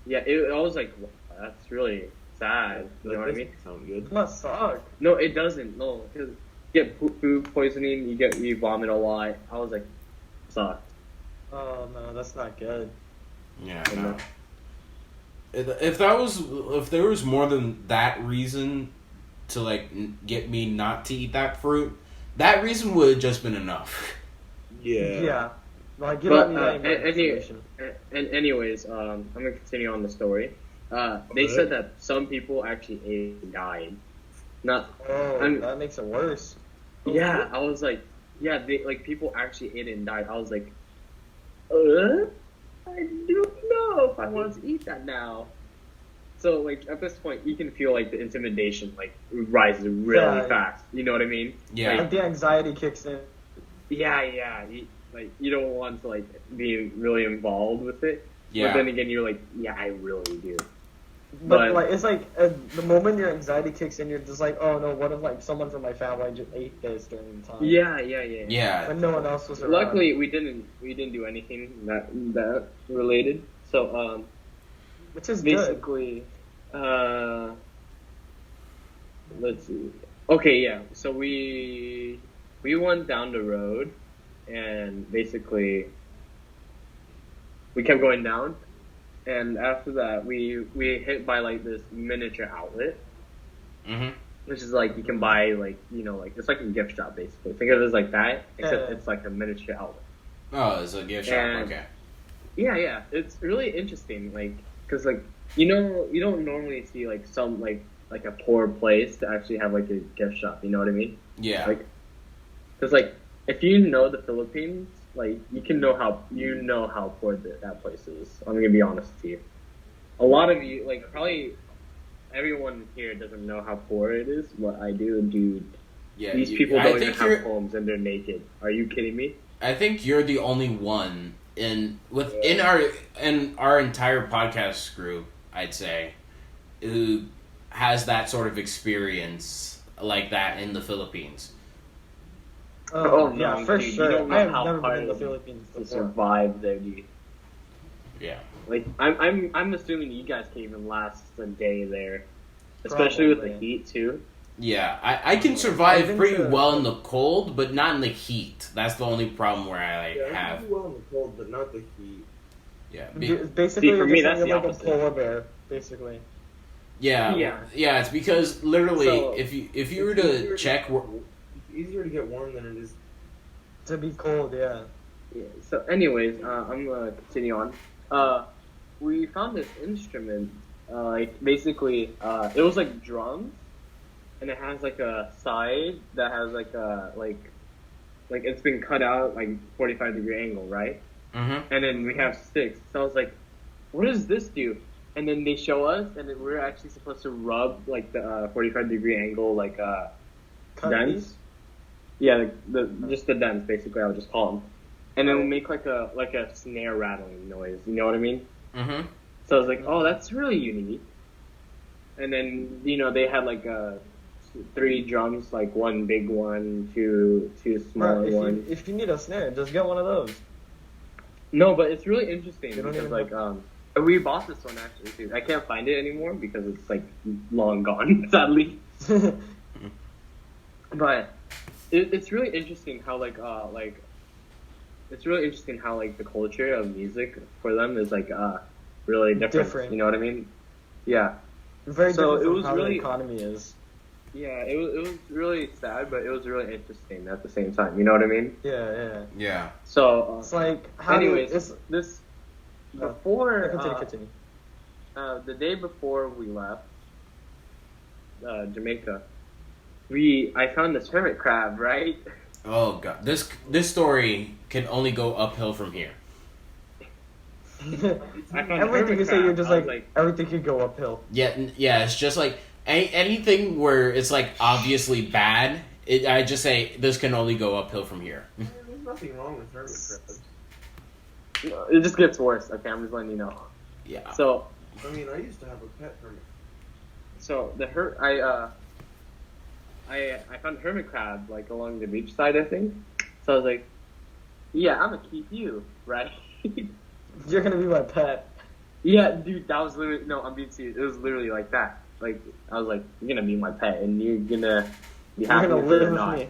Yeah, I was like, wow, that's really sad. You know what I mean? Sound good. It must suck. No, it doesn't. No, because you get food poisoning, you vomit a lot. I was like, sucked. Oh, no, that's not good. Yeah, You know? no. If there was more than that reason to like get me not to eat that fruit, that reason would have just been enough. Yeah. Yeah. Like, you But don't need any more information. anyways, I'm gonna continue on the story. They said that some people actually ate and died. Not. Oh, that makes it worse. Yeah, I was like, yeah, people actually ate it and died. I was like, I don't know if I want to eat that now. So like at this point, you can feel like the intimidation like rises really Yeah. fast. You know what I mean? Yeah. Like, the anxiety kicks in. Yeah. You don't want to like be really involved with it. Yeah. But then again, you're like, yeah, I really do. But like it's like the moment your anxiety kicks in, you're just like, oh no, what if like someone from my family just ate this during the time? Yeah. When no one else was around. Luckily, we didn't do anything that related. So which is basically, let's see. Okay, yeah. So we went down the road, and basically we kept going down. And after that, we hit by like this miniature outlet, which is like you can buy like like it's like a gift shop basically. Think of it as like that, except it's like a miniature outlet. Oh, it's a gift shop. Okay. Yeah, it's really interesting. Like, cause like you don't normally see like some like a poor place to actually have like a gift shop. You know what I mean? Yeah. Like, cause like if you know the Philippines. Like you can know how poor that place is. I'm gonna be honest with you. A lot of you, like probably everyone here, doesn't know how poor it is. What I do, dude. Yeah, these people don't even have homes and they're naked. Are you kidding me? I think you're the only one in our entire podcast group, I'd say, who has that sort of experience like that in the Philippines. Oh yeah, no, for dude, sure. You don't know I have how never hard been in the it is Philippines to before. survive there, dude. Yeah. Like I'm assuming you guys can't even last a day there, especially with the heat too. Yeah, I can survive pretty well in the cold, but not in the heat. That's the only problem where I have. I can do well in the cold, but not the heat. Yeah. Basically, for me, that's you're the like opposite. a polar bear, basically. Yeah. It's because literally, So, if you were to check, it's easier to get warm than it is To be cold, yeah. Yeah. So, anyways, I'm gonna continue on. We found this instrument. Like basically, it was like drums, and it has like a side that has like a like it's been cut out like 45-degree angle, right? Mm-hmm. And then we have sticks. So I was like, what does this do? And then they show us, and then we're actually supposed to rub like the 45-degree angle like dents. Yeah, just the dents basically. I'll just call them. And then we'll make like a snare rattling noise. You know what I mean? Mm-hmm. So I was like, oh, that's really unique. And then they had like 3 drums, like one big one, two smaller ones. If you need a snare, just get one of those. No, but it's really interesting They don't because even we bought this one actually too. I can't find it anymore because it's like long gone, sadly. But it's really interesting how it's really interesting how like the culture of music for them is like really different. You know what I mean? Yeah. Very So different it from was how really- the economy is. Yeah, it was really sad, but it was really interesting at the same time. You know what I mean? Yeah. Yeah. So It's like how anyways, this before continue. the day before we left Jamaica, I found this hermit crab, right? Oh god, this story can only go uphill from here. I found Everything you say, crab. you're just I was like everything could go uphill. Yeah. It's just like anything where it's like obviously bad. I just say this can only go uphill from here. There's nothing wrong with hermit crabs. it just gets worse. Okay, I'm just letting you know. Yeah. So I mean, I used to have a pet hermit. So I found hermit crab like along the beach side, I think. So I was like, yeah, I'm gonna keep you, right? You're gonna be my pet. Yeah, dude, that was literally no, I'm being serious. It was literally like that. Like I was like, you're gonna be my pet, and you're gonna be You're happy gonna with it live or with not. me.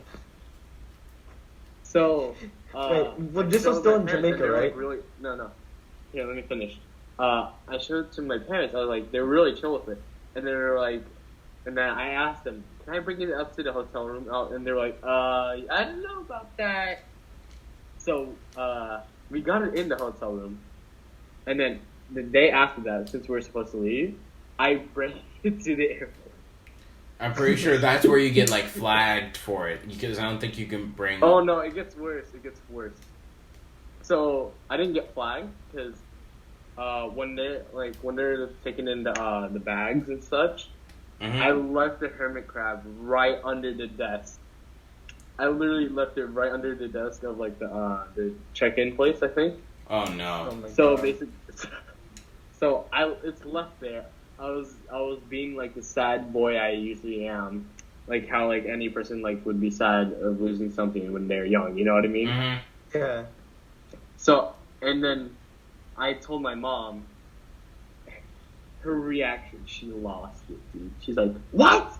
So Wait, well, this was showed still my in parents, Jamaica, and they were, right? like, really, no. Here, let me finish. I showed it to my parents. I was like, they were really chill with it, and they were like, and then I asked them, can I bring it up to the hotel room? And they're like, I don't know about that. So we got it in the hotel room, and then the day after that, since we were supposed to leave, I brought it to the airport. I'm pretty sure that's where you get like flagged for it because I don't think you can bring. Oh no, it gets worse. So I didn't get flagged because when they're taking in the bags and such, Mhm. I left the hermit crab right under the desk. I literally left it right under the desk of like the check-in place, I think. Oh no. Oh my So God. basically, it's left there I was being like the sad boy I usually am, like how like any person like would be sad of losing something when they're young. You know what I mean? Mm-hmm. Yeah. So and then I told my mom. Her reaction, she lost it, dude. She's like, "What?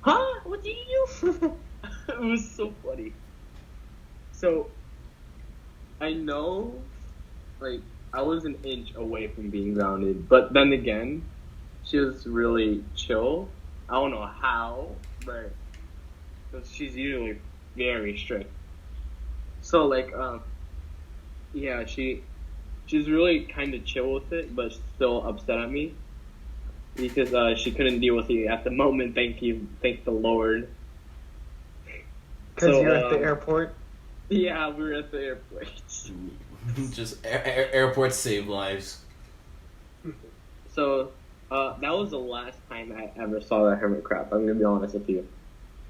Huh? What did you do?" It was so funny. So I know, like, I was an inch away from being grounded, but then again, she was really chill. I don't know how, but because she's usually very strict. So like, yeah, she's really kind of chill with it, but still upset at me because she couldn't deal with it at the moment. Thank the Lord. Because you're at the airport. Yeah, we were at the airport. Just airports save lives. So, that was the last time I ever saw that hermit crab. I'm gonna be honest with you.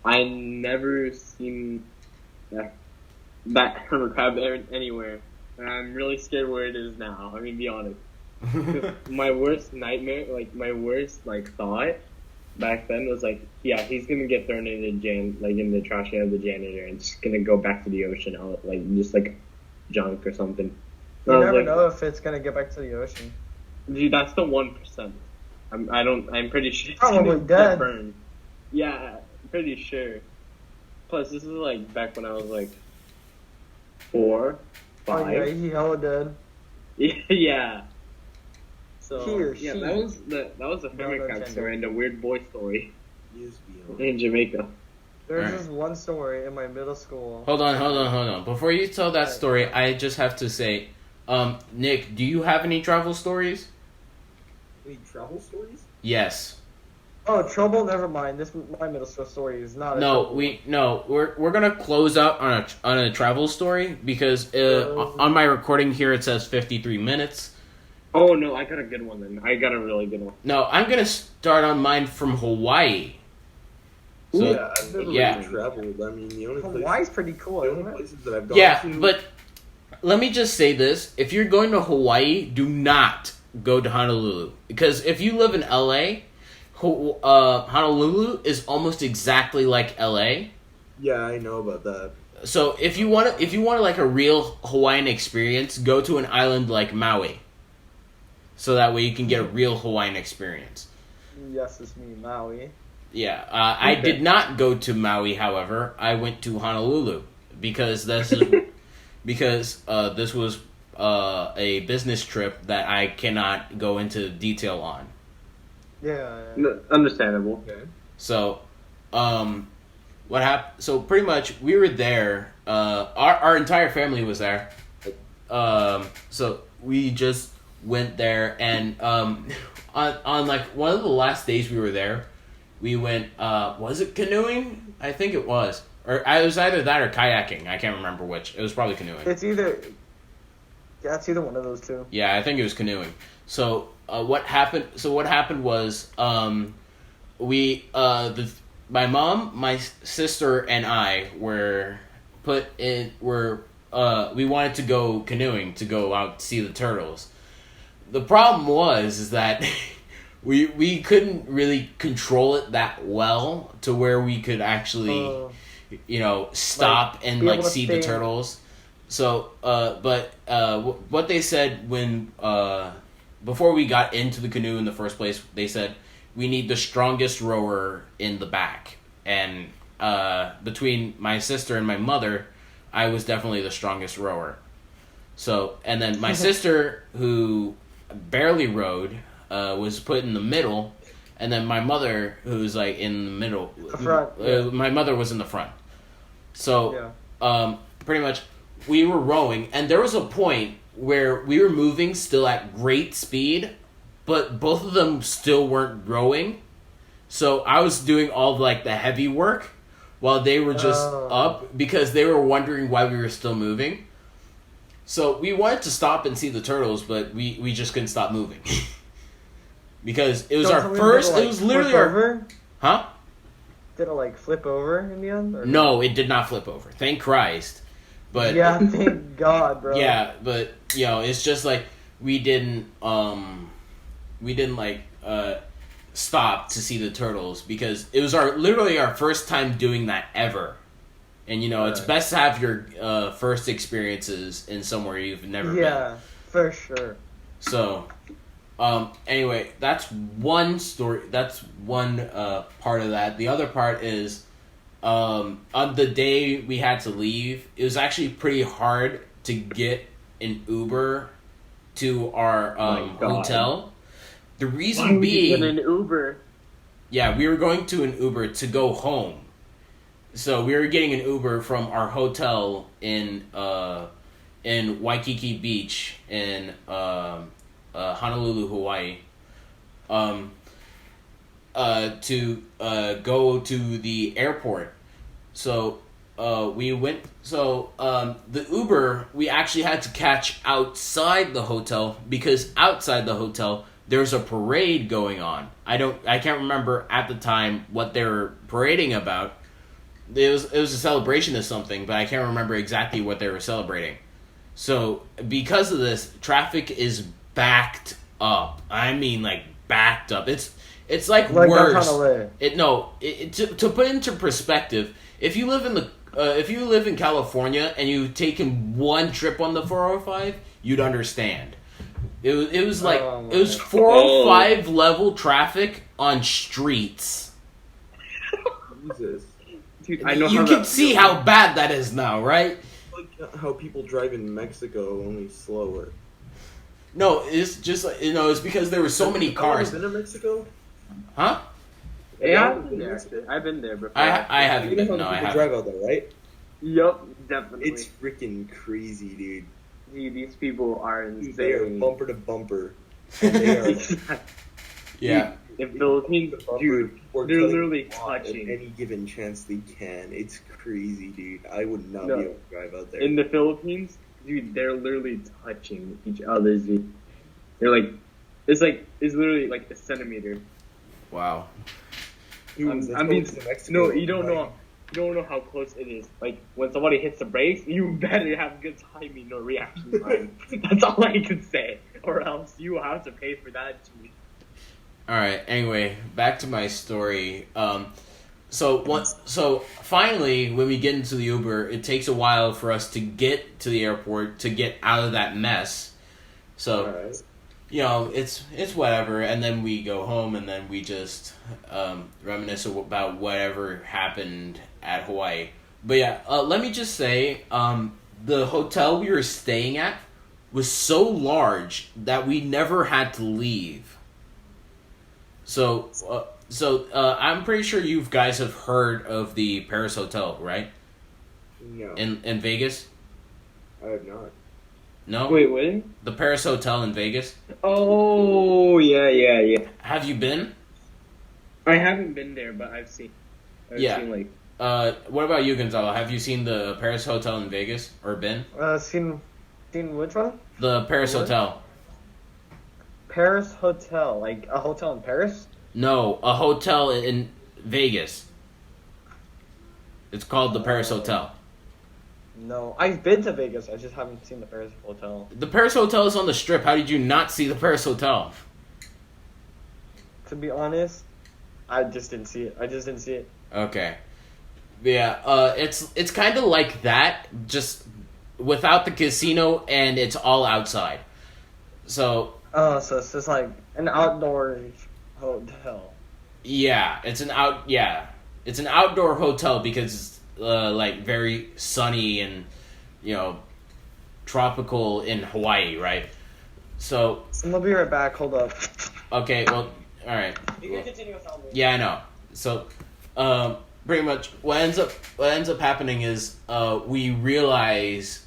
I never seen that hermit crab anywhere, and I'm really scared where it is now. I'm gonna be honest. My worst nightmare, like my worst thought back then was like, yeah, he's gonna get thrown in the trash can of the janitor, and just gonna go back to the ocean out just like junk or something. You never know if it's gonna get back to the ocean. Dude, that's the 1%. I'm pretty sure it's probably gonna dead. Burn. Yeah, pretty sure. Plus, this is like back when I was like 4, 5. Oh yeah, he hella dead. Yeah. So He or yeah, she. that was a hermit crab gender. story and a weird boy story Yes, in Jamaica. There's Alright. this one story in my middle school. Hold on. Before you tell that story, I just have to say, Nick, do you have any travel stories? Wait, travel stories? Yes. Oh, trouble. Never mind. My middle school story is not. We're gonna close out on a travel story because on my recording here it says 53 minutes. Oh no, I got a good one then. I got a really good one. No, I'm gonna start on mine from Hawaii. So, Yeah, I've never yeah. really traveled. I mean, the only Hawaii's pretty cool, the isn't only it? places that I've gone yeah, to. but let me just say this: if you're going to Hawaii, do not go to Honolulu, because if you live in LA, Honolulu is almost exactly like LA. Yeah, I know about that. So if you want like a real Hawaiian experience, go to an island like Maui. So that way you can get a real Hawaiian experience. Yes, it's me, Maui. Yeah, I did not go to Maui. However, I went to Honolulu because this was a business trip that I cannot go into detail on. Yeah. Understandable. Okay. So, what happened? So pretty much we were there. Our entire family was there. So we just went there, and on like one of the last days we were there, we went. Was it canoeing? I think it was, or I was either that or kayaking. I can't remember which. It was probably canoeing. It's either one of those two. Yeah, I think it was canoeing. So what happened? So what happened was my mom, my sister, and I were we wanted to go canoeing to go out to see the turtles. The problem is that we couldn't really control it that well to where we could actually stop and be able to see the stay- turtles. So, what they said when before we got into the canoe in the first place, they said we need the strongest rower in the back, and between my sister and my mother, I was definitely the strongest rower. So, and then my sister, who barely rowed, was put in the middle, and then my mother, who's like in the middle, The front, yeah. my mother was in the front. So, Yeah. pretty much, we were rowing, and there was a point where we were moving still at great speed, but both of them still weren't rowing. So I was doing all like the heavy work, while they were just up because they were wondering why we were still moving. So we wanted to stop and see the turtles, but we just couldn't stop moving. Because it was Don't our tell me first, it'll, it was literally our... over? Huh? Did it like flip over in the end? Or No, it did not flip over. Thank Christ. But yeah, thank God, bro. yeah, but it's just like we didn't stop to see the turtles because it was literally our first time doing that ever. And it's best to have your first experiences in somewhere you've never been. Yeah, for sure. So, anyway, that's one story. That's one part of that. The other part is on the day we had to leave, it was actually pretty hard to get an Uber to our hotel. The reason being, an Uber. Yeah, we were going to an Uber to go home. So we were getting an Uber from our hotel in Waikiki Beach in Honolulu, Hawaii, to go to the airport. So we went. So the Uber we actually had to catch outside the hotel because outside the hotel there's a parade going on. I can't remember at the time what they were parading about. It was a celebration of something, but I can't remember exactly what they were celebrating. So because of this, traffic is backed up. I mean, like backed up. It's like worse. To put into perspective, if you live in California and you've taken one trip on the 405, you'd understand. It was 405 level traffic on streets. Jesus. Dude, I know you can see how bad that is now, right? Like how people drive in Mexico, only slower. No, it's just it's because there were so many cars. Have you been to Mexico? Huh? Yeah, I've been there before. I haven't been. No, I haven't. Drive out there, right? Yup, definitely. It's freaking crazy, dude. Dude, these people are insane. They are bumper to bumper. And they are. Yeah. In Philippines, dude, they're literally touching. Any given chance they can. It's crazy, dude. I would not be able to drive out there. In the Philippines, dude, they're literally touching each other's. They're like, it's literally like a centimeter. Wow. Dude, I mean, no, you don't know. You don't know how close it is. Like when somebody hits the brakes, you better have good timing or reaction time. That's all I can say, or else you have to pay for that too. All right. Anyway, back to my story. So finally, when we get into the Uber, it takes a while for us to get to the airport to get out of that mess. So, it's whatever. And then we go home, and then we just reminisce about whatever happened at Hawaii. But yeah, let me just say, the hotel we were staying at was so large that we never had to leave. So I'm pretty sure you guys have heard of the Paris Hotel, right? No. In Vegas? I have not. No? Wait, what? The Paris Hotel in Vegas? Oh, yeah. Have you been? I haven't been there, but I've seen like... what about you, Gonzalo? Have you seen the Paris Hotel in Vegas? Or been? Seen which one? The Paris Hotel. Paris Hotel, like a hotel in Paris? No, a hotel in Vegas. It's called the Paris Hotel. No, I've been to Vegas. I just haven't seen the Paris Hotel. The Paris Hotel is on the Strip. How did you not see the Paris Hotel? To be honest, I just didn't see it. Okay. Yeah, it's kind of like that, just without the casino, and it's all outside. So... Oh, so it's just like an outdoor hotel. Yeah, it's an outdoor hotel because it's like very sunny and tropical in Hawaii, right? So I'll be right back. Hold up. Okay, well, all right. You can continue without me. Yeah, I know. So, pretty much what ends up happening is we realize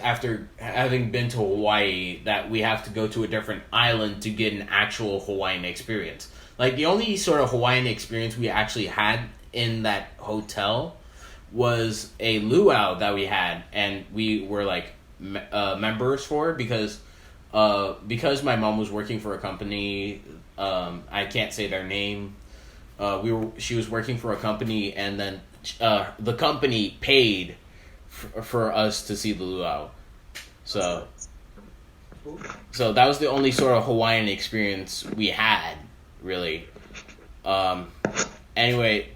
after having been to Hawaii that we have to go to a different island to get an actual Hawaiian experience. Like, the only sort of Hawaiian experience we actually had in that hotel was a luau that we had, and we were, like, members for because my mom was working for a company, I can't say their name, she was working for a company, and then the company paid for us to see the luau. So cool. So that was the only sort of Hawaiian experience we had, really. Anyway,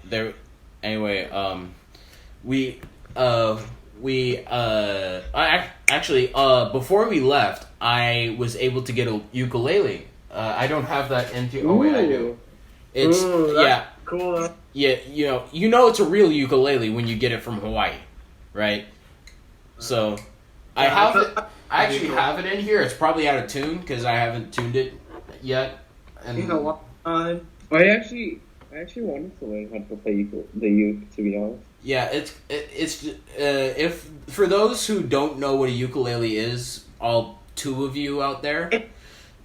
actually, before we left, I was able to get a ukulele. I don't have that into. Oh wait, I do. It's yeah, cool. yeah. You know, it's a real ukulele when you get it from Hawaii, right? So, I have it. I actually have it in here. It's probably out of tune because I haven't tuned it yet. And You know what? I actually wanted to learn how to play the uke, to be honest. yeah, it's if for those who don't know what a ukulele is, all two of you out there,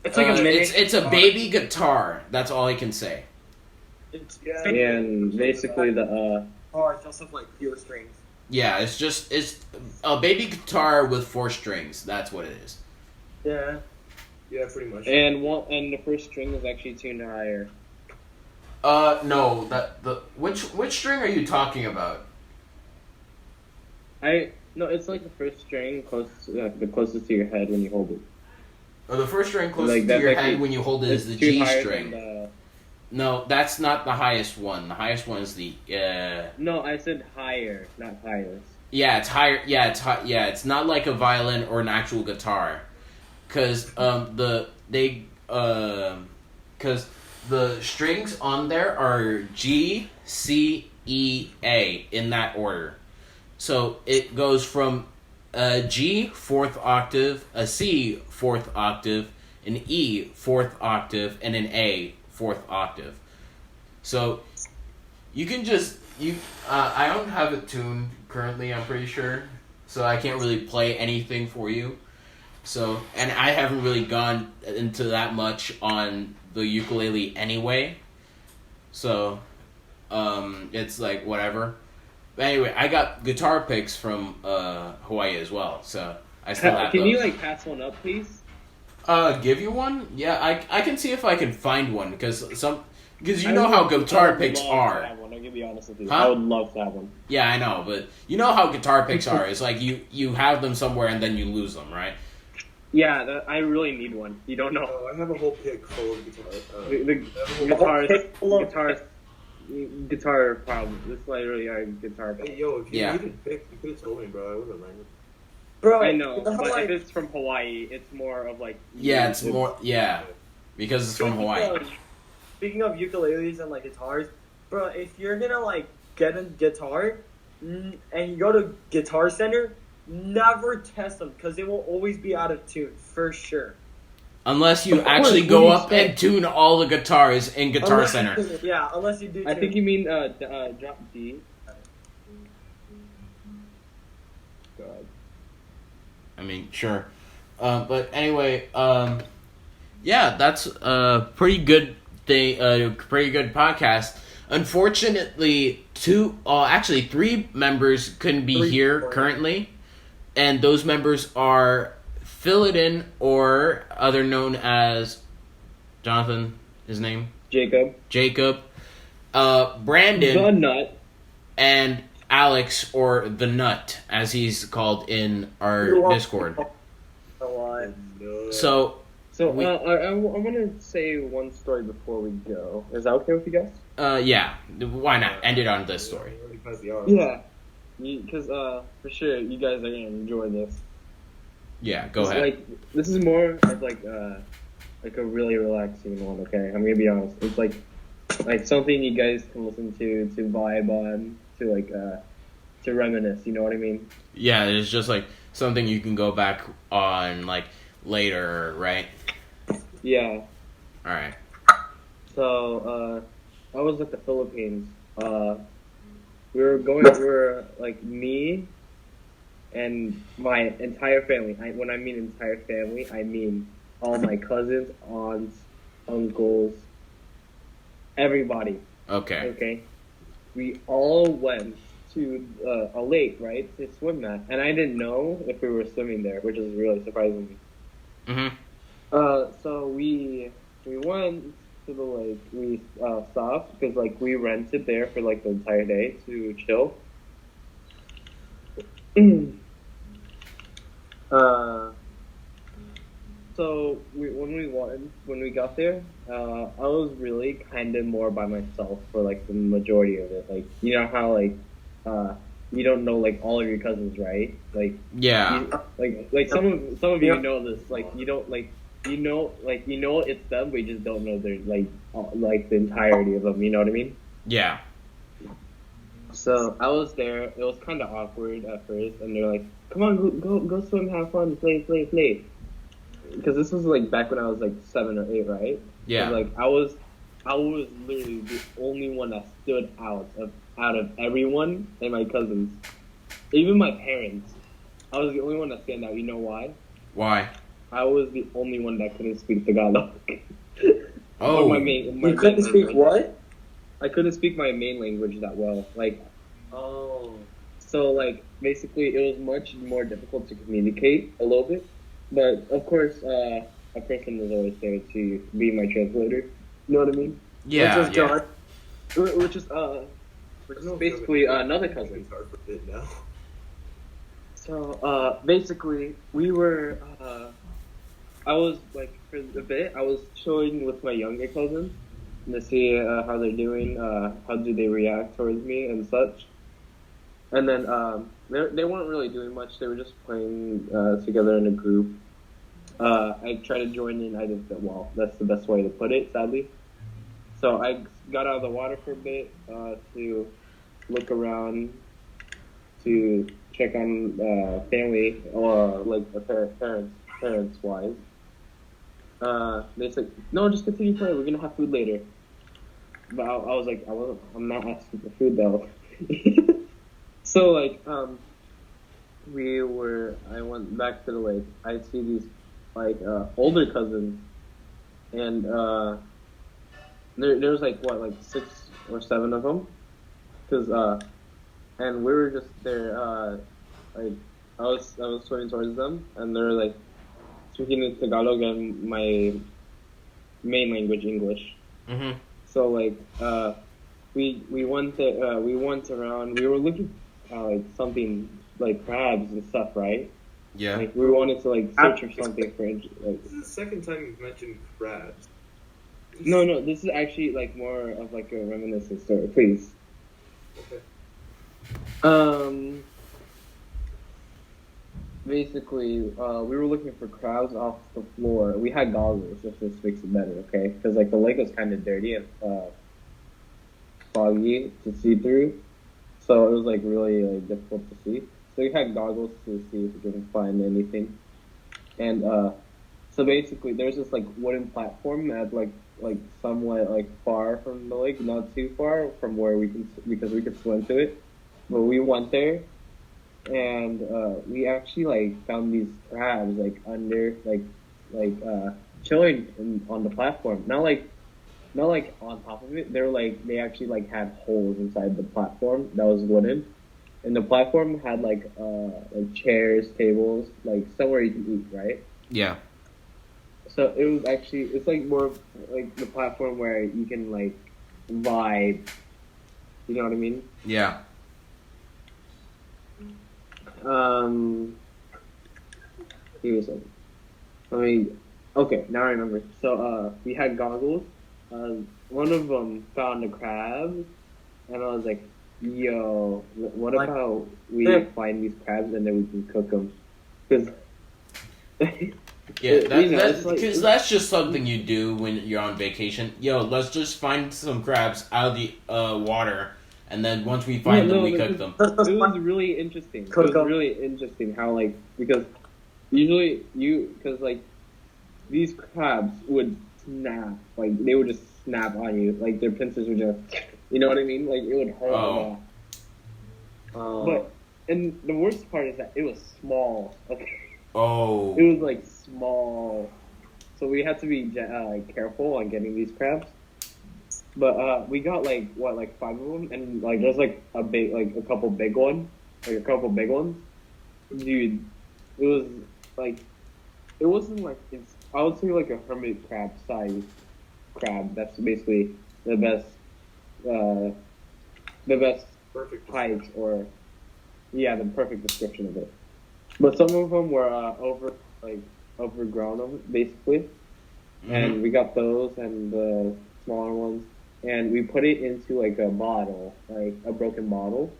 It's like a mini. it's a baby guitar. That's all I can say. It's And basically the hard. It also have like 4 strings. Yeah, it's a baby guitar with 4 strings. That's what it is. Yeah. Yeah, pretty much. and the first string is actually tuned higher. No, which string are you talking about? No, it's like the first string the closest to your head when you hold it. Oh, the first string closest Like, to that's your actually- head when you hold it is the It's tuned G higher string. than the- No, that's not the highest one. The highest one is the No, I said higher, not highest. yeah, it's higher. Yeah, it's high. Yeah, it's not like a violin or an actual guitar, because the strings on there are G, C, E, A in that order. So it goes from a G 4th octave, a C 4th octave, an E 4th octave, and an A 4th octave. So you can just I don't have it tuned currently, I'm pretty sure, so I can't really play anything for you. So, and I haven't really gone into that much on the ukulele anyway. So, it's like whatever. But anyway, I got guitar picks from Hawaii as well, so I still have Can those. you like pass one up, please? Give you one? Yeah, I can see if I can find one because you know how guitar picks are. I'm gonna be honest with you. Huh? I would love to have one. Yeah, I know, but you know how guitar picks are. It's like you have them somewhere and then you lose them, right? Yeah, I really need one. You don't know. Oh, I have a whole pick full of guitars. Guitar problem. This is literally our guitar. Hey, yo, if you Yeah. needed a pick, you could have told me, bro. I would have learned it. Bro, I know, you how, but like, if it's from Hawaii, it's more of like. Yeah, it's more because it's from Hawaii. Speaking of ukuleles and like guitars, bro, if you're gonna like get a guitar and you go to Guitar Center, never test them because they will always be out of tune for sure. Unless you Of course, actually what go do you up and expect? tune all the guitars in Guitar Unless Center. Yeah, unless you do. I tune. think you mean drop D. God. I mean, sure. But anyway, yeah, that's a pretty good thing, pretty good podcast. Unfortunately, 3 members couldn't be here currently, and those members are Philidin, or other known as Jonathan, his name? Jacob, Brandon, The Nut. and Alex, or the Nut, as he's called in our Discord. So, So We- I want to say one story before we go. Is that okay with you guys? yeah, why not? End it on this story. We already passed the hour. Yeah. Because for sure you guys are gonna enjoy this. Yeah, go It's ahead. Like this is more of like a really relaxing one. Okay, I'm gonna be honest. It's like something you guys can listen to vibe on, to reminisce. You know what I mean? Yeah, it's just like something you can go back on like later, right? Yeah. All right. So I was at the Philippines. We were like me and my entire family. When I mean entire family, I mean all my cousins, aunts, uncles, everybody. Okay. Okay, we all went to a lake, right, to swim at, and I didn't know if we were swimming there, which is really surprising me. Mhm. So we went to the lake. We stopped because like we rented there for like the entire day to chill. So when we got there, I was really kind of more by myself for like the majority of it. Like you know how like you don't know like all of your cousins, right? Like Yeah. like some of you know this. Like you don't like you know it's them, but you just don't know their like the entirety of them. You know what I mean? Yeah. So I was there. It was kind of awkward at first, and they're like, "Come on, go swim, have fun, play." Because this was like back when I was like 7 or 8, right? Yeah. So, like I was literally the only one that stood out of everyone and my cousins, even my parents. I was the only one that stand out. You know why? Why? I was the only one that couldn't speak Tagalog. Oh. Or my You couldn't speak what? I couldn't speak my main language that well. Like, so like basically it was much more difficult to communicate a little bit. But of course, a person was always there to be my translator. You know what I mean? Yeah. Which is John. Which is basically another cousin. It's hard for it now. So basically, we were. I was like for a bit. I was chilling with my younger cousins to see how they're doing. How do they react towards me and such. And then they weren't really doing much. They were just playing together in a group. I tried to join in. I didn't. Well, that's the best way to put it. Sadly. So I got out of the water for a bit to look around, to check on family or like parents wise. They said, no, just continue playing. We're gonna have food later. But I was like, I'm not asking for food though. So like, I went back to the lake. I see these like older cousins, and there was like 6 or 7 of them, and we were just there. Like I was swimming towards them, and they were like speaking in Tagalog and my main language, English. Mm-hmm. So like we went around. We were looking like something like crabs and stuff, right? Yeah. Like we wanted to like search for something for like. This is the second time you've mentioned crabs. No, this is actually like more of like a reminiscent story. Please. Okay. Basically, we were looking for crabs off the floor. We had goggles, if this makes it better, okay? Because like the lake was kind of dirty and foggy to see through, so it was like really like difficult to see. So we had goggles to see if we could find anything. And so basically, there's this like wooden platform at like somewhat like far from the lake, not too far from where because we could swim to it. But we went there. And we actually like found these crabs like under chilling on the platform. Not like on top of it. They actually like had holes inside the platform that was wooden, and the platform had like chairs, tables, like somewhere you can eat, right? Yeah. So it's like more of, like the platform where you can like vibe. You know what I mean? Yeah. Give me a second. Okay, now I remember. So, we had goggles. One of them found a crab, and I was like, yo, what about we find these crabs and then we can cook them? Because... Yeah, that's just something you do when you're on vacation. Yo, let's just find some crabs out of the water. And then once we find them, we cook them. It was really interesting. It was really interesting how, like, because usually because, like, these crabs would snap. Like, they would just snap on you. Like, their pincers would just, you know what I mean? Like, it would hurt a lot. But, and the worst part is that it was small. Okay. Oh. It was, like, small. So we had to be careful on getting these crabs. But we got like 5 of them, and like there's like a couple big ones. Dude, it was like it wasn't like I would say like a hermit crab size crab. That's basically the best Perfect. height the perfect description of it. But some of them were over like overgrown, basically. And we got those and the smaller ones, and we put it into like a bottle, like a broken bottle,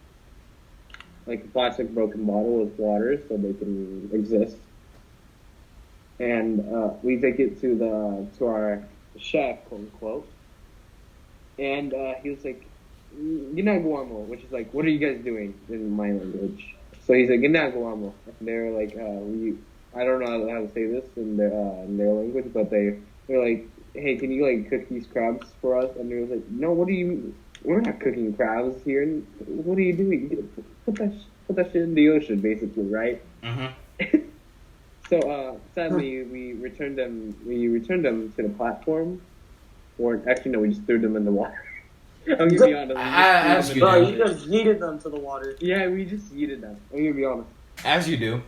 like a plastic broken bottle with water, so they can exist. And we take it to our chef, quote unquote, and he was like, "Ginagawa," which is like, "What are you guys doing?" in my language. So he's like, "Ginagawa," and they're like, I don't know how to say this in their language, but they're like, "Hey, can you like cook these crabs for us?" And they was like, "No, what do you? We're not cooking crabs here. What are you doing? Put that shit in the ocean, basically, right?" So sadly, we returned them. We returned them to the platform, or actually, no, we just threw them in the water. I'm gonna be honest. As you No, do. you just yeeted them to the water. Yeah, we just yeeted them. I'm gonna be honest. As you do.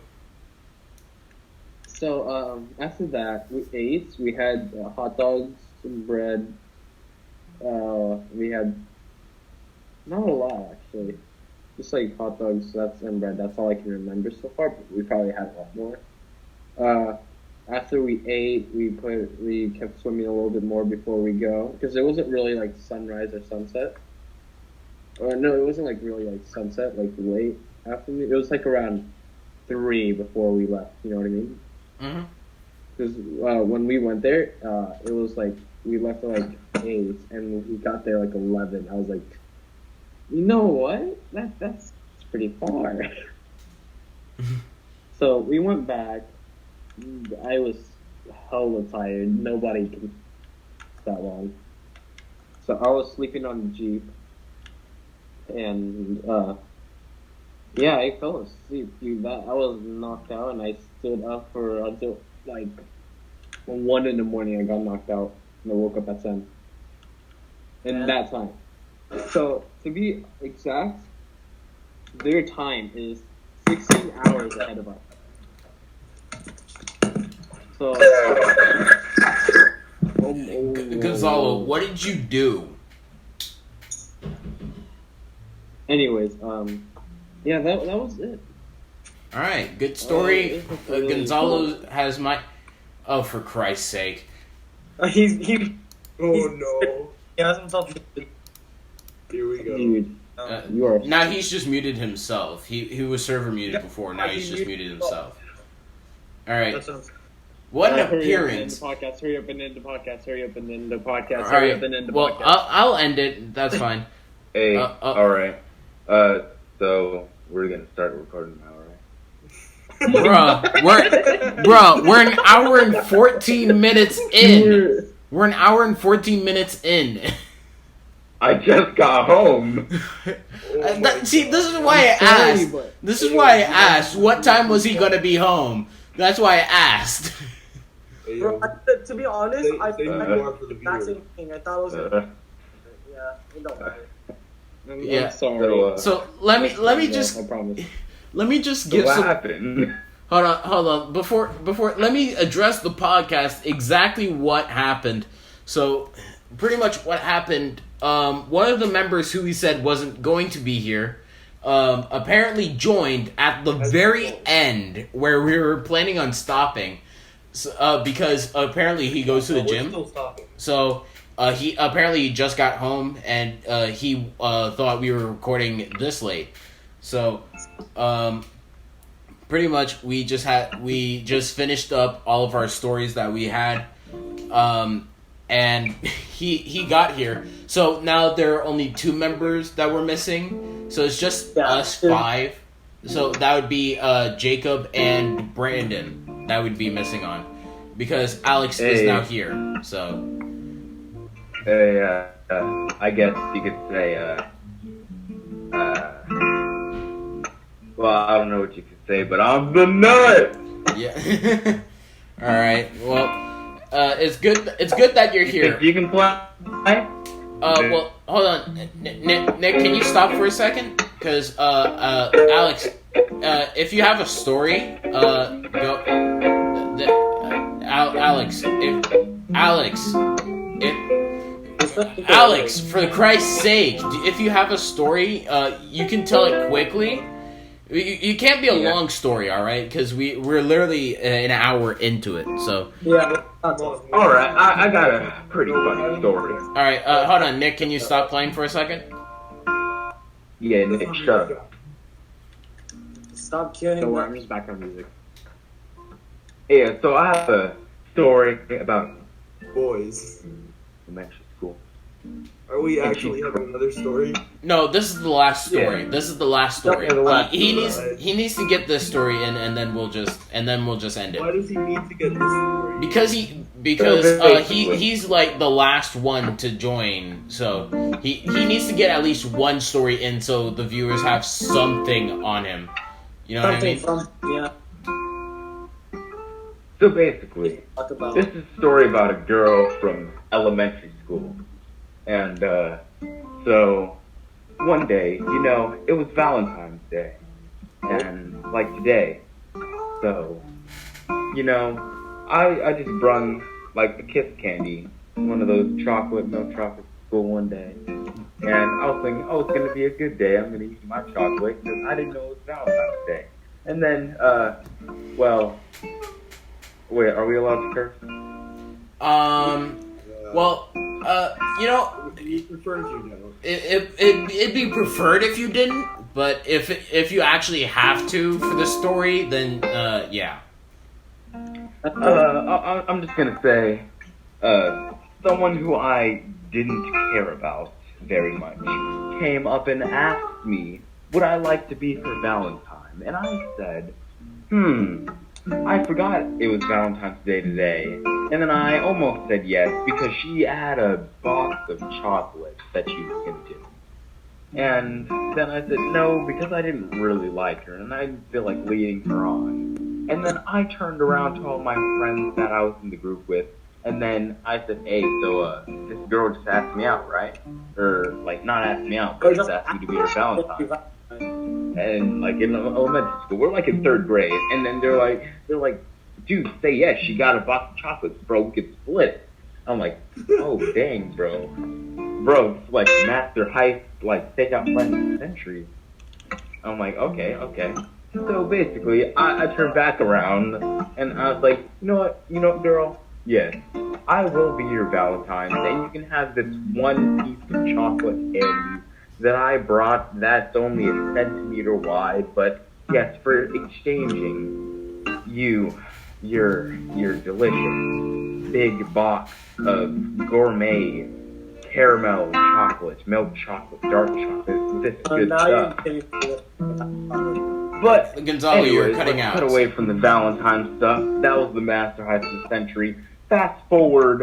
So after that, we ate. We had hot dogs, some bread. We had not a lot actually, just like hot dogs, and bread. That's all I can remember so far. But we probably had a lot more. After we ate, we kept swimming a little bit more before we go because it wasn't really like sunrise or sunset. Or no, it wasn't like really like sunset, like late after me. It was like around 3 before we left. You know what I mean? Because when we went there, it was like we left at like 8 and we got there like 11. I was like, you know what? That's pretty far. So we went back. I was hella tired. Nobody can that long. So I was sleeping on the Jeep. And yeah, I fell asleep, dude. I was knocked out, and I stood up for until like 1 in the morning. I got knocked out, and I woke up at 10. In that time. So to be exact, their time is 16 hours ahead of us. So, Gonzalo, what did you do? anyways, yeah, that was it. All right, good story. Really Gonzalo cool. has my. Oh, for Christ's sake! He Oh has himself. no! Here we go. Dude, Uh, you are. Now he's just muted himself. He was server muted before. Now he's just muted himself. All right. That sounds. What an Hurry up and end appearance! the podcast. Hurry up and end the podcast. Hurry up and end the podcast. All Hurry right. up and end the Well, podcast. I'll end it. That's fine. Hey, all right. So we're gonna start recording now, right? We're an hour and 14 minutes in. We're an hour and 14 minutes in. I just got home. See, this is why I asked. This is why I asked. What time was he gonna be home? That's why I asked. Hey, Bro, to be honest, I save think more for the the exact viewers. same thing. I thought it was. Yeah, it don't matter. Yeah. I'm sorry. So let me just I promise. give What some. happened? Hold on. Before, let me address the podcast exactly what happened. So, pretty much what happened. One of the members who he said wasn't going to be here, apparently joined at the very end where we were planning on stopping. So, because apparently he goes to the We're gym. still stopping. So he apparently just got home and he thought we were recording this late. So pretty much we just finished up all of our stories that we had, and he got here. So now there are only 2 members that we're missing. So it's just us 5. So that would be Jacob and Brandon that would be missing on, because Alex is now here. So Hey, I guess you could say, well, I don't know what you could say, but I'm the nut! yeah. All right. Well, it's good. It's good that you're here. You can play? Well, hold on, Nick. Can you stop for a second? Because Alex, if you have a story, go. Alex, for Christ's sake, if you have a story, you can tell it quickly, You can't be a Yeah. long story, all right? Because we're literally an hour into it. So, Yeah. Alright, I got a pretty funny story. all right, hold on, Nick. Can you stop playing for a second? Yeah, Nick, shut up. Stop killing Don't worry, them. I'm just background music. Yeah, so I have a story about Boys. elementary school. Are we actually having another story? No, this is the last story. Yeah. This is the last story. Yeah, the last He needs to get this story in, and then we'll just end it. Why does he need to get this story? Because he's like the last one to join, so he needs to get at least one story in, so the viewers have something on him. You know what I mean? So basically, Talk about. this is a story about a girl from elementary school. And, so, one day, it was Valentine's Day. And, like today. So, I just brung, like, the kiss candy. One of those milk chocolate to school one day. And I was thinking, oh, it's gonna be a good day. I'm gonna eat my chocolate, because I didn't know it was Valentine's Day. And then, wait, are we allowed to curse? Well, We prefer if you don't. it'd be preferred if you didn't, but if you actually have to for the story, then yeah. I'm just gonna say, someone who I didn't care about very much came up and asked me, would I like to be her Valentine? And I said, I forgot it was Valentine's Day today. And then I almost said yes, because she had a box of chocolates that she was gonna do. And then I said no, because I didn't really like her, and I didn't feel like leading her on. And then I turned around to all my friends that I was in the group with, and then I said, hey, so, this girl just asked me out, right? Or, like, not asked me out, but just asked me to be her Valentine. And, like, in elementary school, we're, like, in 3rd grade, and then they're like, dude, say yes, she got a box of chocolates, bro, we could split it. I'm like, oh, dang, bro. Bro, it's like Master Heist, like, take out Friends of the Century. I'm like, okay. So basically, I turned back around, and I was like, you know what, girl? Yes, I will be your Valentine, and you can have this one piece of chocolate candy that I brought that's only a centimeter wide, but yes, for exchanging your delicious big box of gourmet caramel chocolate, milk chocolate, dark chocolate, this good stuff. But Gonzalo, you were anyways, cutting let's out. cut away from the Valentine stuff. That was the Master Heist of the Century. Fast forward,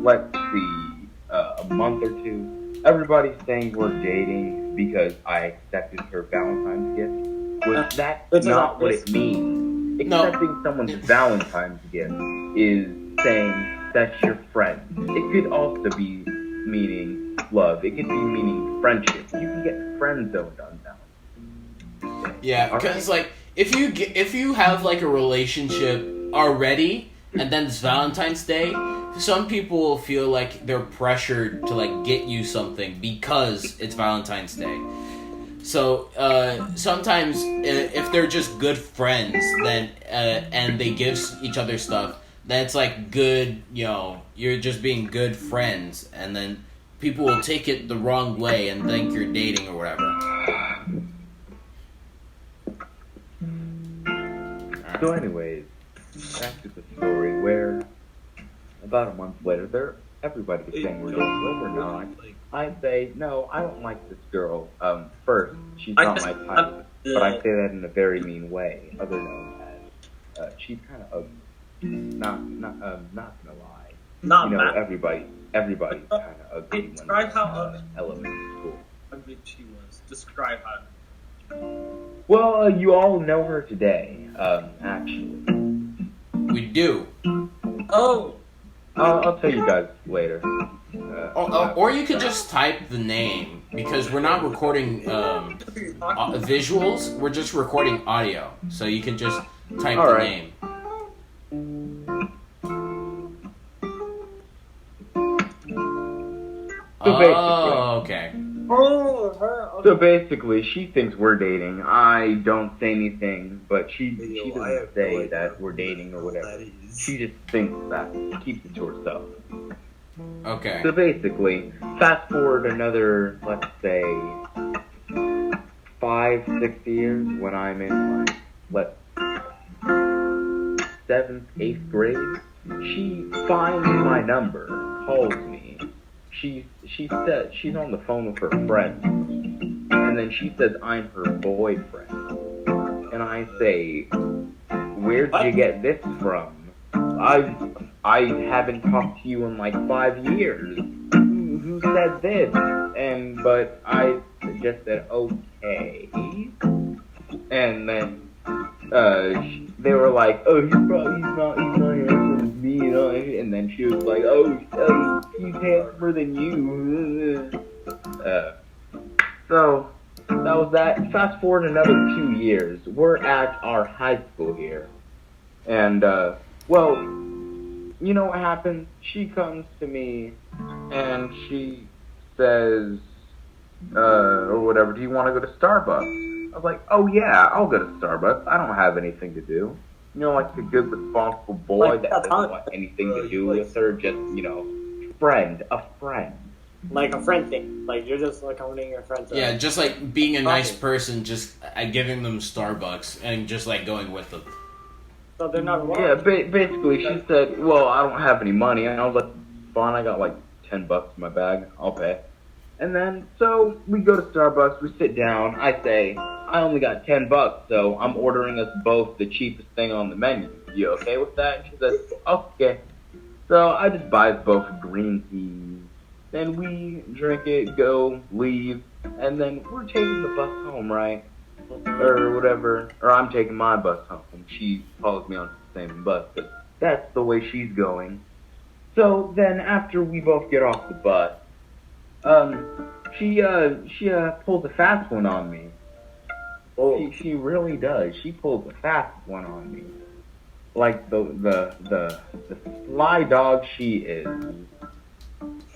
let's see, a month or two. Everybody's saying we're dating because I accepted her Valentine's gift. Well, that's not what it means. No. Accepting someone's Valentine's gift is saying that's your friend. It could also be meaning love. It could be meaning friendship. You can get friend zoned on Valentine's Day. Yeah, because like if you have like a relationship already, and then it's Valentine's Day, some people will feel like they're pressured to like get you something because it's Valentine's Day. So sometimes if they're just good friends, then and they give each other stuff, then it's like good. You're just being good friends, and then people will take it the wrong way and think you're dating or whatever. So anyways, back to the story where about a month later, everybody was saying we're dating, well, we're not. I'd say, no, I don't like this girl. First, she's not my type, but I say that in a very mean way, other known as, she's kind of ugly. Not gonna lie. Not bad. Everybody's kind of ugly when Describe how elementary school. ugly she was. Describe how. Well, you all know her today, actually. We do. Oh! I'll tell you guys later. Or you could just type the name, because we're not recording visuals, we're just recording audio. So you can just type the name. So basically, Oh, okay. Oh, her. So basically, she thinks we're dating. I don't say anything, but she I doesn't have no say idea that we're what dating the or hell whatever. that is. She just thinks that. She keeps it to herself. Okay. So basically, fast forward another, let's say, 5-6 years when I'm in like, 7th, 8th grade. She finds my number, calls me. She said she's on the phone with her friend, and then she says I'm her boyfriend. And I say, where'd you get this from? I haven't talked to you in like 5 years. Who said this? But I just said okay. And then they were like, oh, he's not handsome as me, you know. And then she was like, oh, he's handsomer than you. So that was that. Fast forward another 2 years. We're at our high school here. And, well, you know what happens? She comes to me and she says, or whatever, do you want to go to Starbucks? I was like, oh yeah, I'll go to Starbucks. I don't have anything to do. You know, like a good, responsible boy Like, that that's doesn't how- want anything to do with her, just, you know, a friend. Like a friend thing. Like you're just accommodating your friends. Yeah, just like being a nice Okay. person, just giving them Starbucks and just like going with them. So they're not wrong. Yeah, basically, she said, well, I don't have any money. And I was like, fine, I got like $10 in my bag. I'll pay. And then, so we go to Starbucks, we sit down. I say, I only got $10, so I'm ordering us both the cheapest thing on the menu. You okay with that? She says, okay. So I just buy us both green tea. Then we drink it, go, leave, and then we're taking the bus home, right? Or whatever. Or I'm taking my bus home. She follows me on the same bus, but that's the way she's going. So then after we both get off the bus, she pulls a fast one on me. Oh. She really does. She pulls a fast one on me. Like the sly dog she is.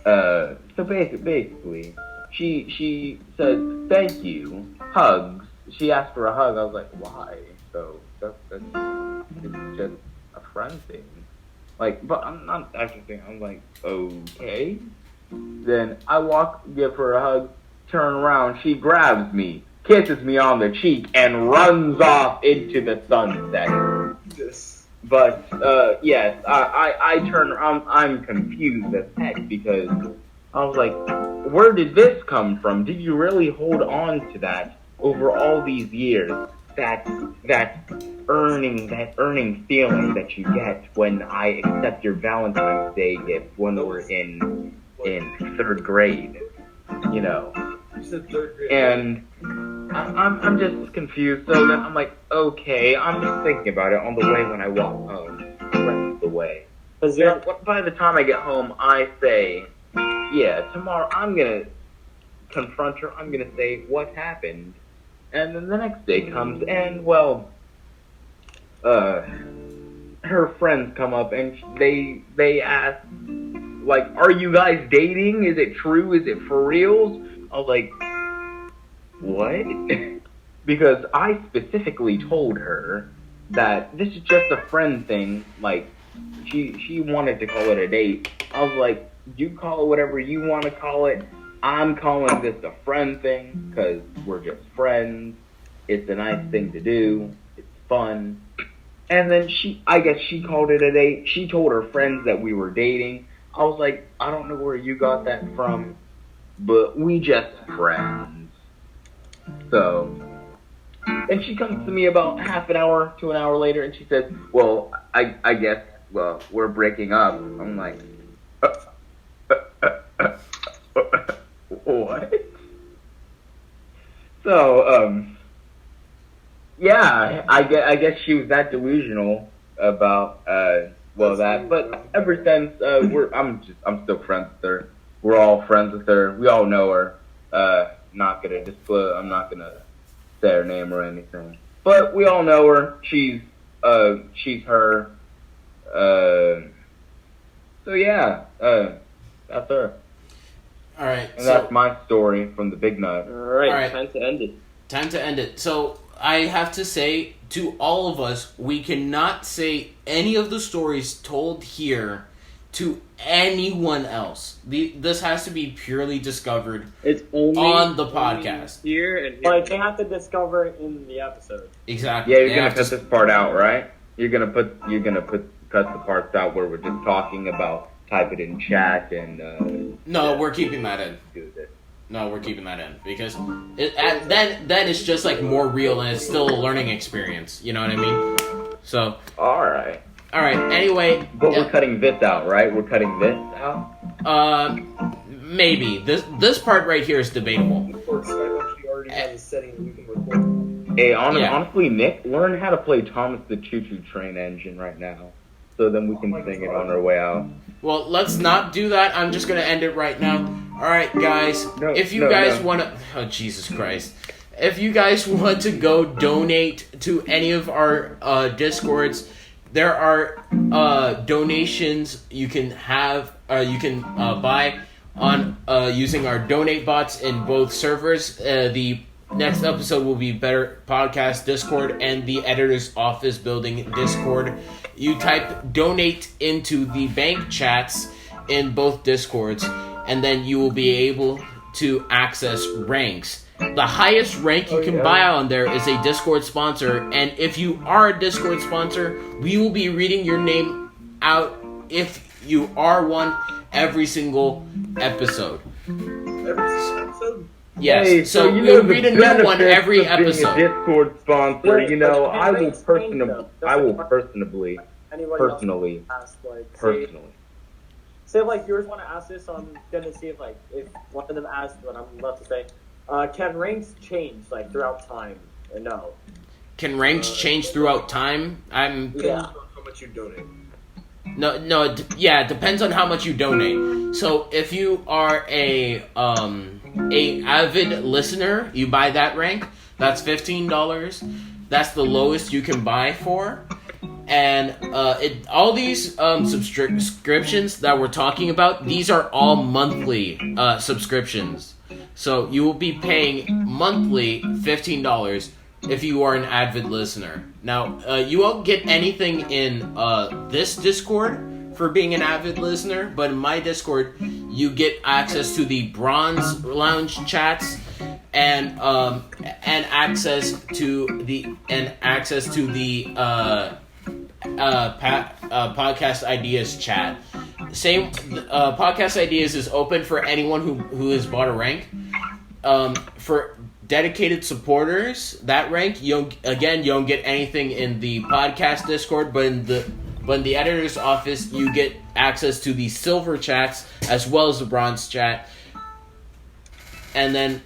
So basically, she says thank you, hugs. She asked for a hug. I was like, why? So that's it's just a friend thing. Like, but I'm not actually thinking. I'm like, okay. Then I give her a hug, turn around. She grabs me, kisses me on the cheek, and runs off into the sunset. Yes. But yes, I turn. I'm confused as heck because I was like, where did this come from? Did you really hold on to that over all these years? That earning feeling that you get when I accept your Valentine's Day gift when we're in 3rd grade, you know. You said 3rd grade. And I'm just confused. So then I'm like, okay, I'm just thinking about it on the way when I walk home. The rest of the way. Cause you're By the time I get home, I say, yeah, tomorrow I'm gonna confront her. I'm gonna say what happened. And then the next day comes, and well, her friends come up and they ask, like, are you guys dating? Is it true? Is it for reals? I was like, what? Because I specifically told her that this is just a friend thing. Like, she wanted to call it a date. I was like, you call it whatever you want to call it. I'm calling this a friend thing because we're just friends. It's a nice thing to do. It's fun. And then I guess she called it a date. She told her friends that we were dating. I was like, I don't know where you got that from, but we just friends. So, and she comes to me about half an hour to an hour later, and she says, well, I guess, well, we're breaking up. I'm like, what? So, yeah, I guess she was that delusional about, that. But ever since, I'm still friends with her. We're all friends with her. We all know her. Not gonna disclose. I'm not gonna say her name or anything. But we all know her. She's her. So yeah, that's her. All right. And that's my story from the Big Nut. Alright, Alright. time to end it. Time to end it. So I have to say to all of us, we cannot say any of the stories told here to anyone else. This has to be purely discovered It's only on the only podcast. here and here. But they have to discover it in the episode. Exactly. Yeah, you're They gonna have cut to- this part out, right? You're gonna cut the parts out where we're just talking about, type it in chat and No, we're keeping that in. do this. No, we're keeping that in because then it's just like more real and it's still a learning experience. You know what I mean? So, All right, all right. Anyway, but we're cutting this out, right? We're cutting this out. maybe this part right here is debatable. Of course, Skype actually already has a setting that we can record. Hey, Yeah. honestly, Nick, learn how to play Thomas the Choo Choo Train engine right now, so then we can sing it on our way out. Well, let's not do that. I'm just gonna end it right now. All right, guys. No, if you no, guys no. want to, oh Jesus Christ, if you guys want to go donate to any of our Discords, there are donations you can have. You can buy on using our donate bots in both servers. The next episode will be Better Podcast Discord and the Editor's Office Building Discord. You type donate into the bank chats in both Discords, and then you will be able to access ranks. The highest rank you can buy on there is a Discord sponsor, and if you are a Discord sponsor, we will be reading your name out if you are one every single episode. Every episode? Yes, Hey, so you we'll know read the a new one benefits every of being episode. a Discord sponsor, Wait, you know, but I will Henry's saying, though, personally, Anybody else personally, ask, like, personally. say like viewers want to ask this, so I'm gonna see if one of them asks what I'm about to say. Can ranks change like throughout time or no? Can ranks change throughout time? Depends Yeah. on how much you donate. No, it depends on how much you donate. So if you are a avid listener, you buy that rank. That's $15. That's the lowest you can buy for. And all these subscriptions that we're talking about, these are all monthly subscriptions. So you will be paying monthly $15 if you are an avid listener. Now, you won't get anything in this Discord for being an avid listener, but in my Discord, you get access to the Bronze Lounge chats and access to the podcast ideas chat. Same podcast ideas is open for anyone who has bought a rank. For dedicated supporters, that rank you don't get anything in the podcast Discord, but in the editor's office you get access to the silver chats as well as the bronze chat. And then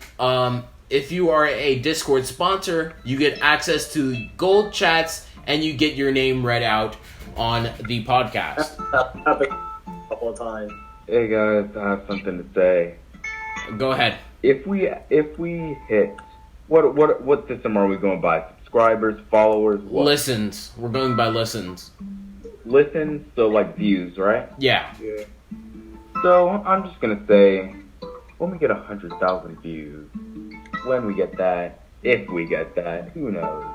if you are a Discord sponsor, you get access to gold chats and you get your name read out on the podcast. That happened a couple of times. Hey guys, I have something to say. Go ahead. If we hit what system are we going by? Subscribers, followers, what? Listens. We're going by listens. Listens, so like views, right? Yeah. Yeah. So I'm just gonna say, when we get 100,000 views, when we get that, if we get that, who knows?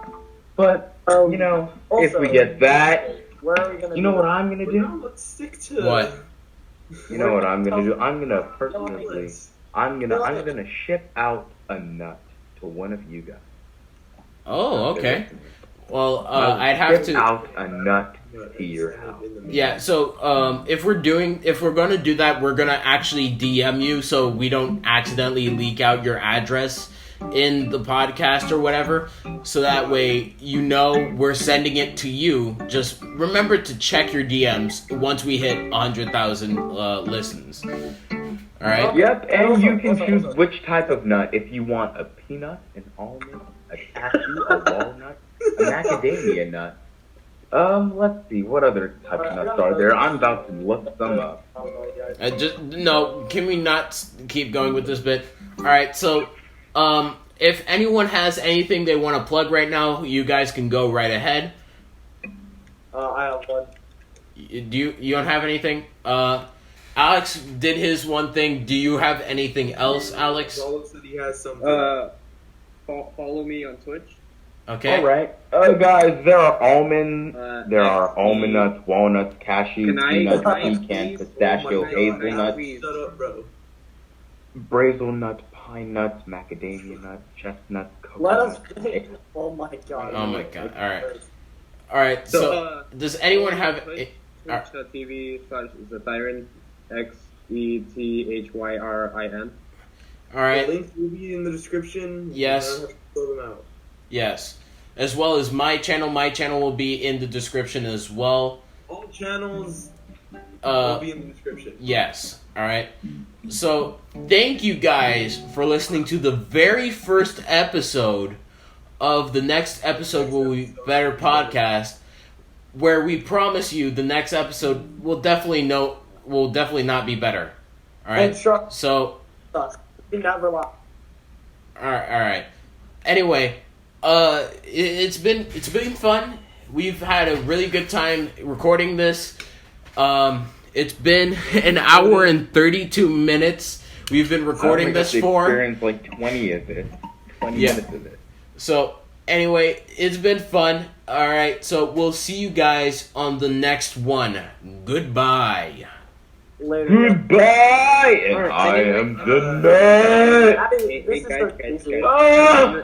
But you know, if Also, we get that, where are we gonna? you know do what it? I'm gonna But do? now let's stick to What? You know what I'm gonna do? I'm gonna Let's- personally, I'm gonna ship out a nut to one of you guys. Oh, okay. Well, I'll I'd have ship to. out a nut Yeah, to your it's house. in the mail. Yeah. So, if we're gonna do that, we're gonna actually DM you so we don't accidentally leak out your address in the podcast or whatever. So that way, you know we're sending it to you. Just remember to check your DMs once we hit 100,000 listens. All right. Yep, and you can Also- choose which type of nut. If you want a peanut, an almond, a cashew, a walnut, a macadamia nut. Let's see, what other type of nuts are there? I'm about to look some up. Can we not keep going with this bit? All right. So, if anyone has anything they want to plug right now, you guys can go right ahead. I have one. You don't have anything? Alex did his one thing. Do you have anything else, Alex? Alex said he has something. Follow me on Twitch. Okay. All right, guys. There are almond nuts, walnuts, cashews, peanuts, pecans, pistachio, hazelnuts, Shut up, bro. brazelnuts, pine nuts, macadamia nuts, chestnuts, Let us. coconuts. Oh my god. Oh my god. All right. So, does anyone have? Twitch.tv/Zethyrin, XETHYRIN. All right. The links will be in the description. Yes. You don't have to fill them out. Yes. As well as my channel. My channel will be in the description as well. All channels will be in the description. Yes. All right. So, thank you guys for listening to the very first episode of the next episode will be better podcast, where we promise you the next episode will definitely not be better. All right. And trust So, us. We never lie. all right. Anyway, it's been fun. We've had a really good time recording this. It's been an hour and 32 minutes. We've been recording this for. Experienced like 20 of it. 20 minutes of it. So, anyway, it's been fun. All right, so we'll see you guys on the next one. Goodbye. Later. Goodbye, and I am the nerd. This is so guys. easy. Ah!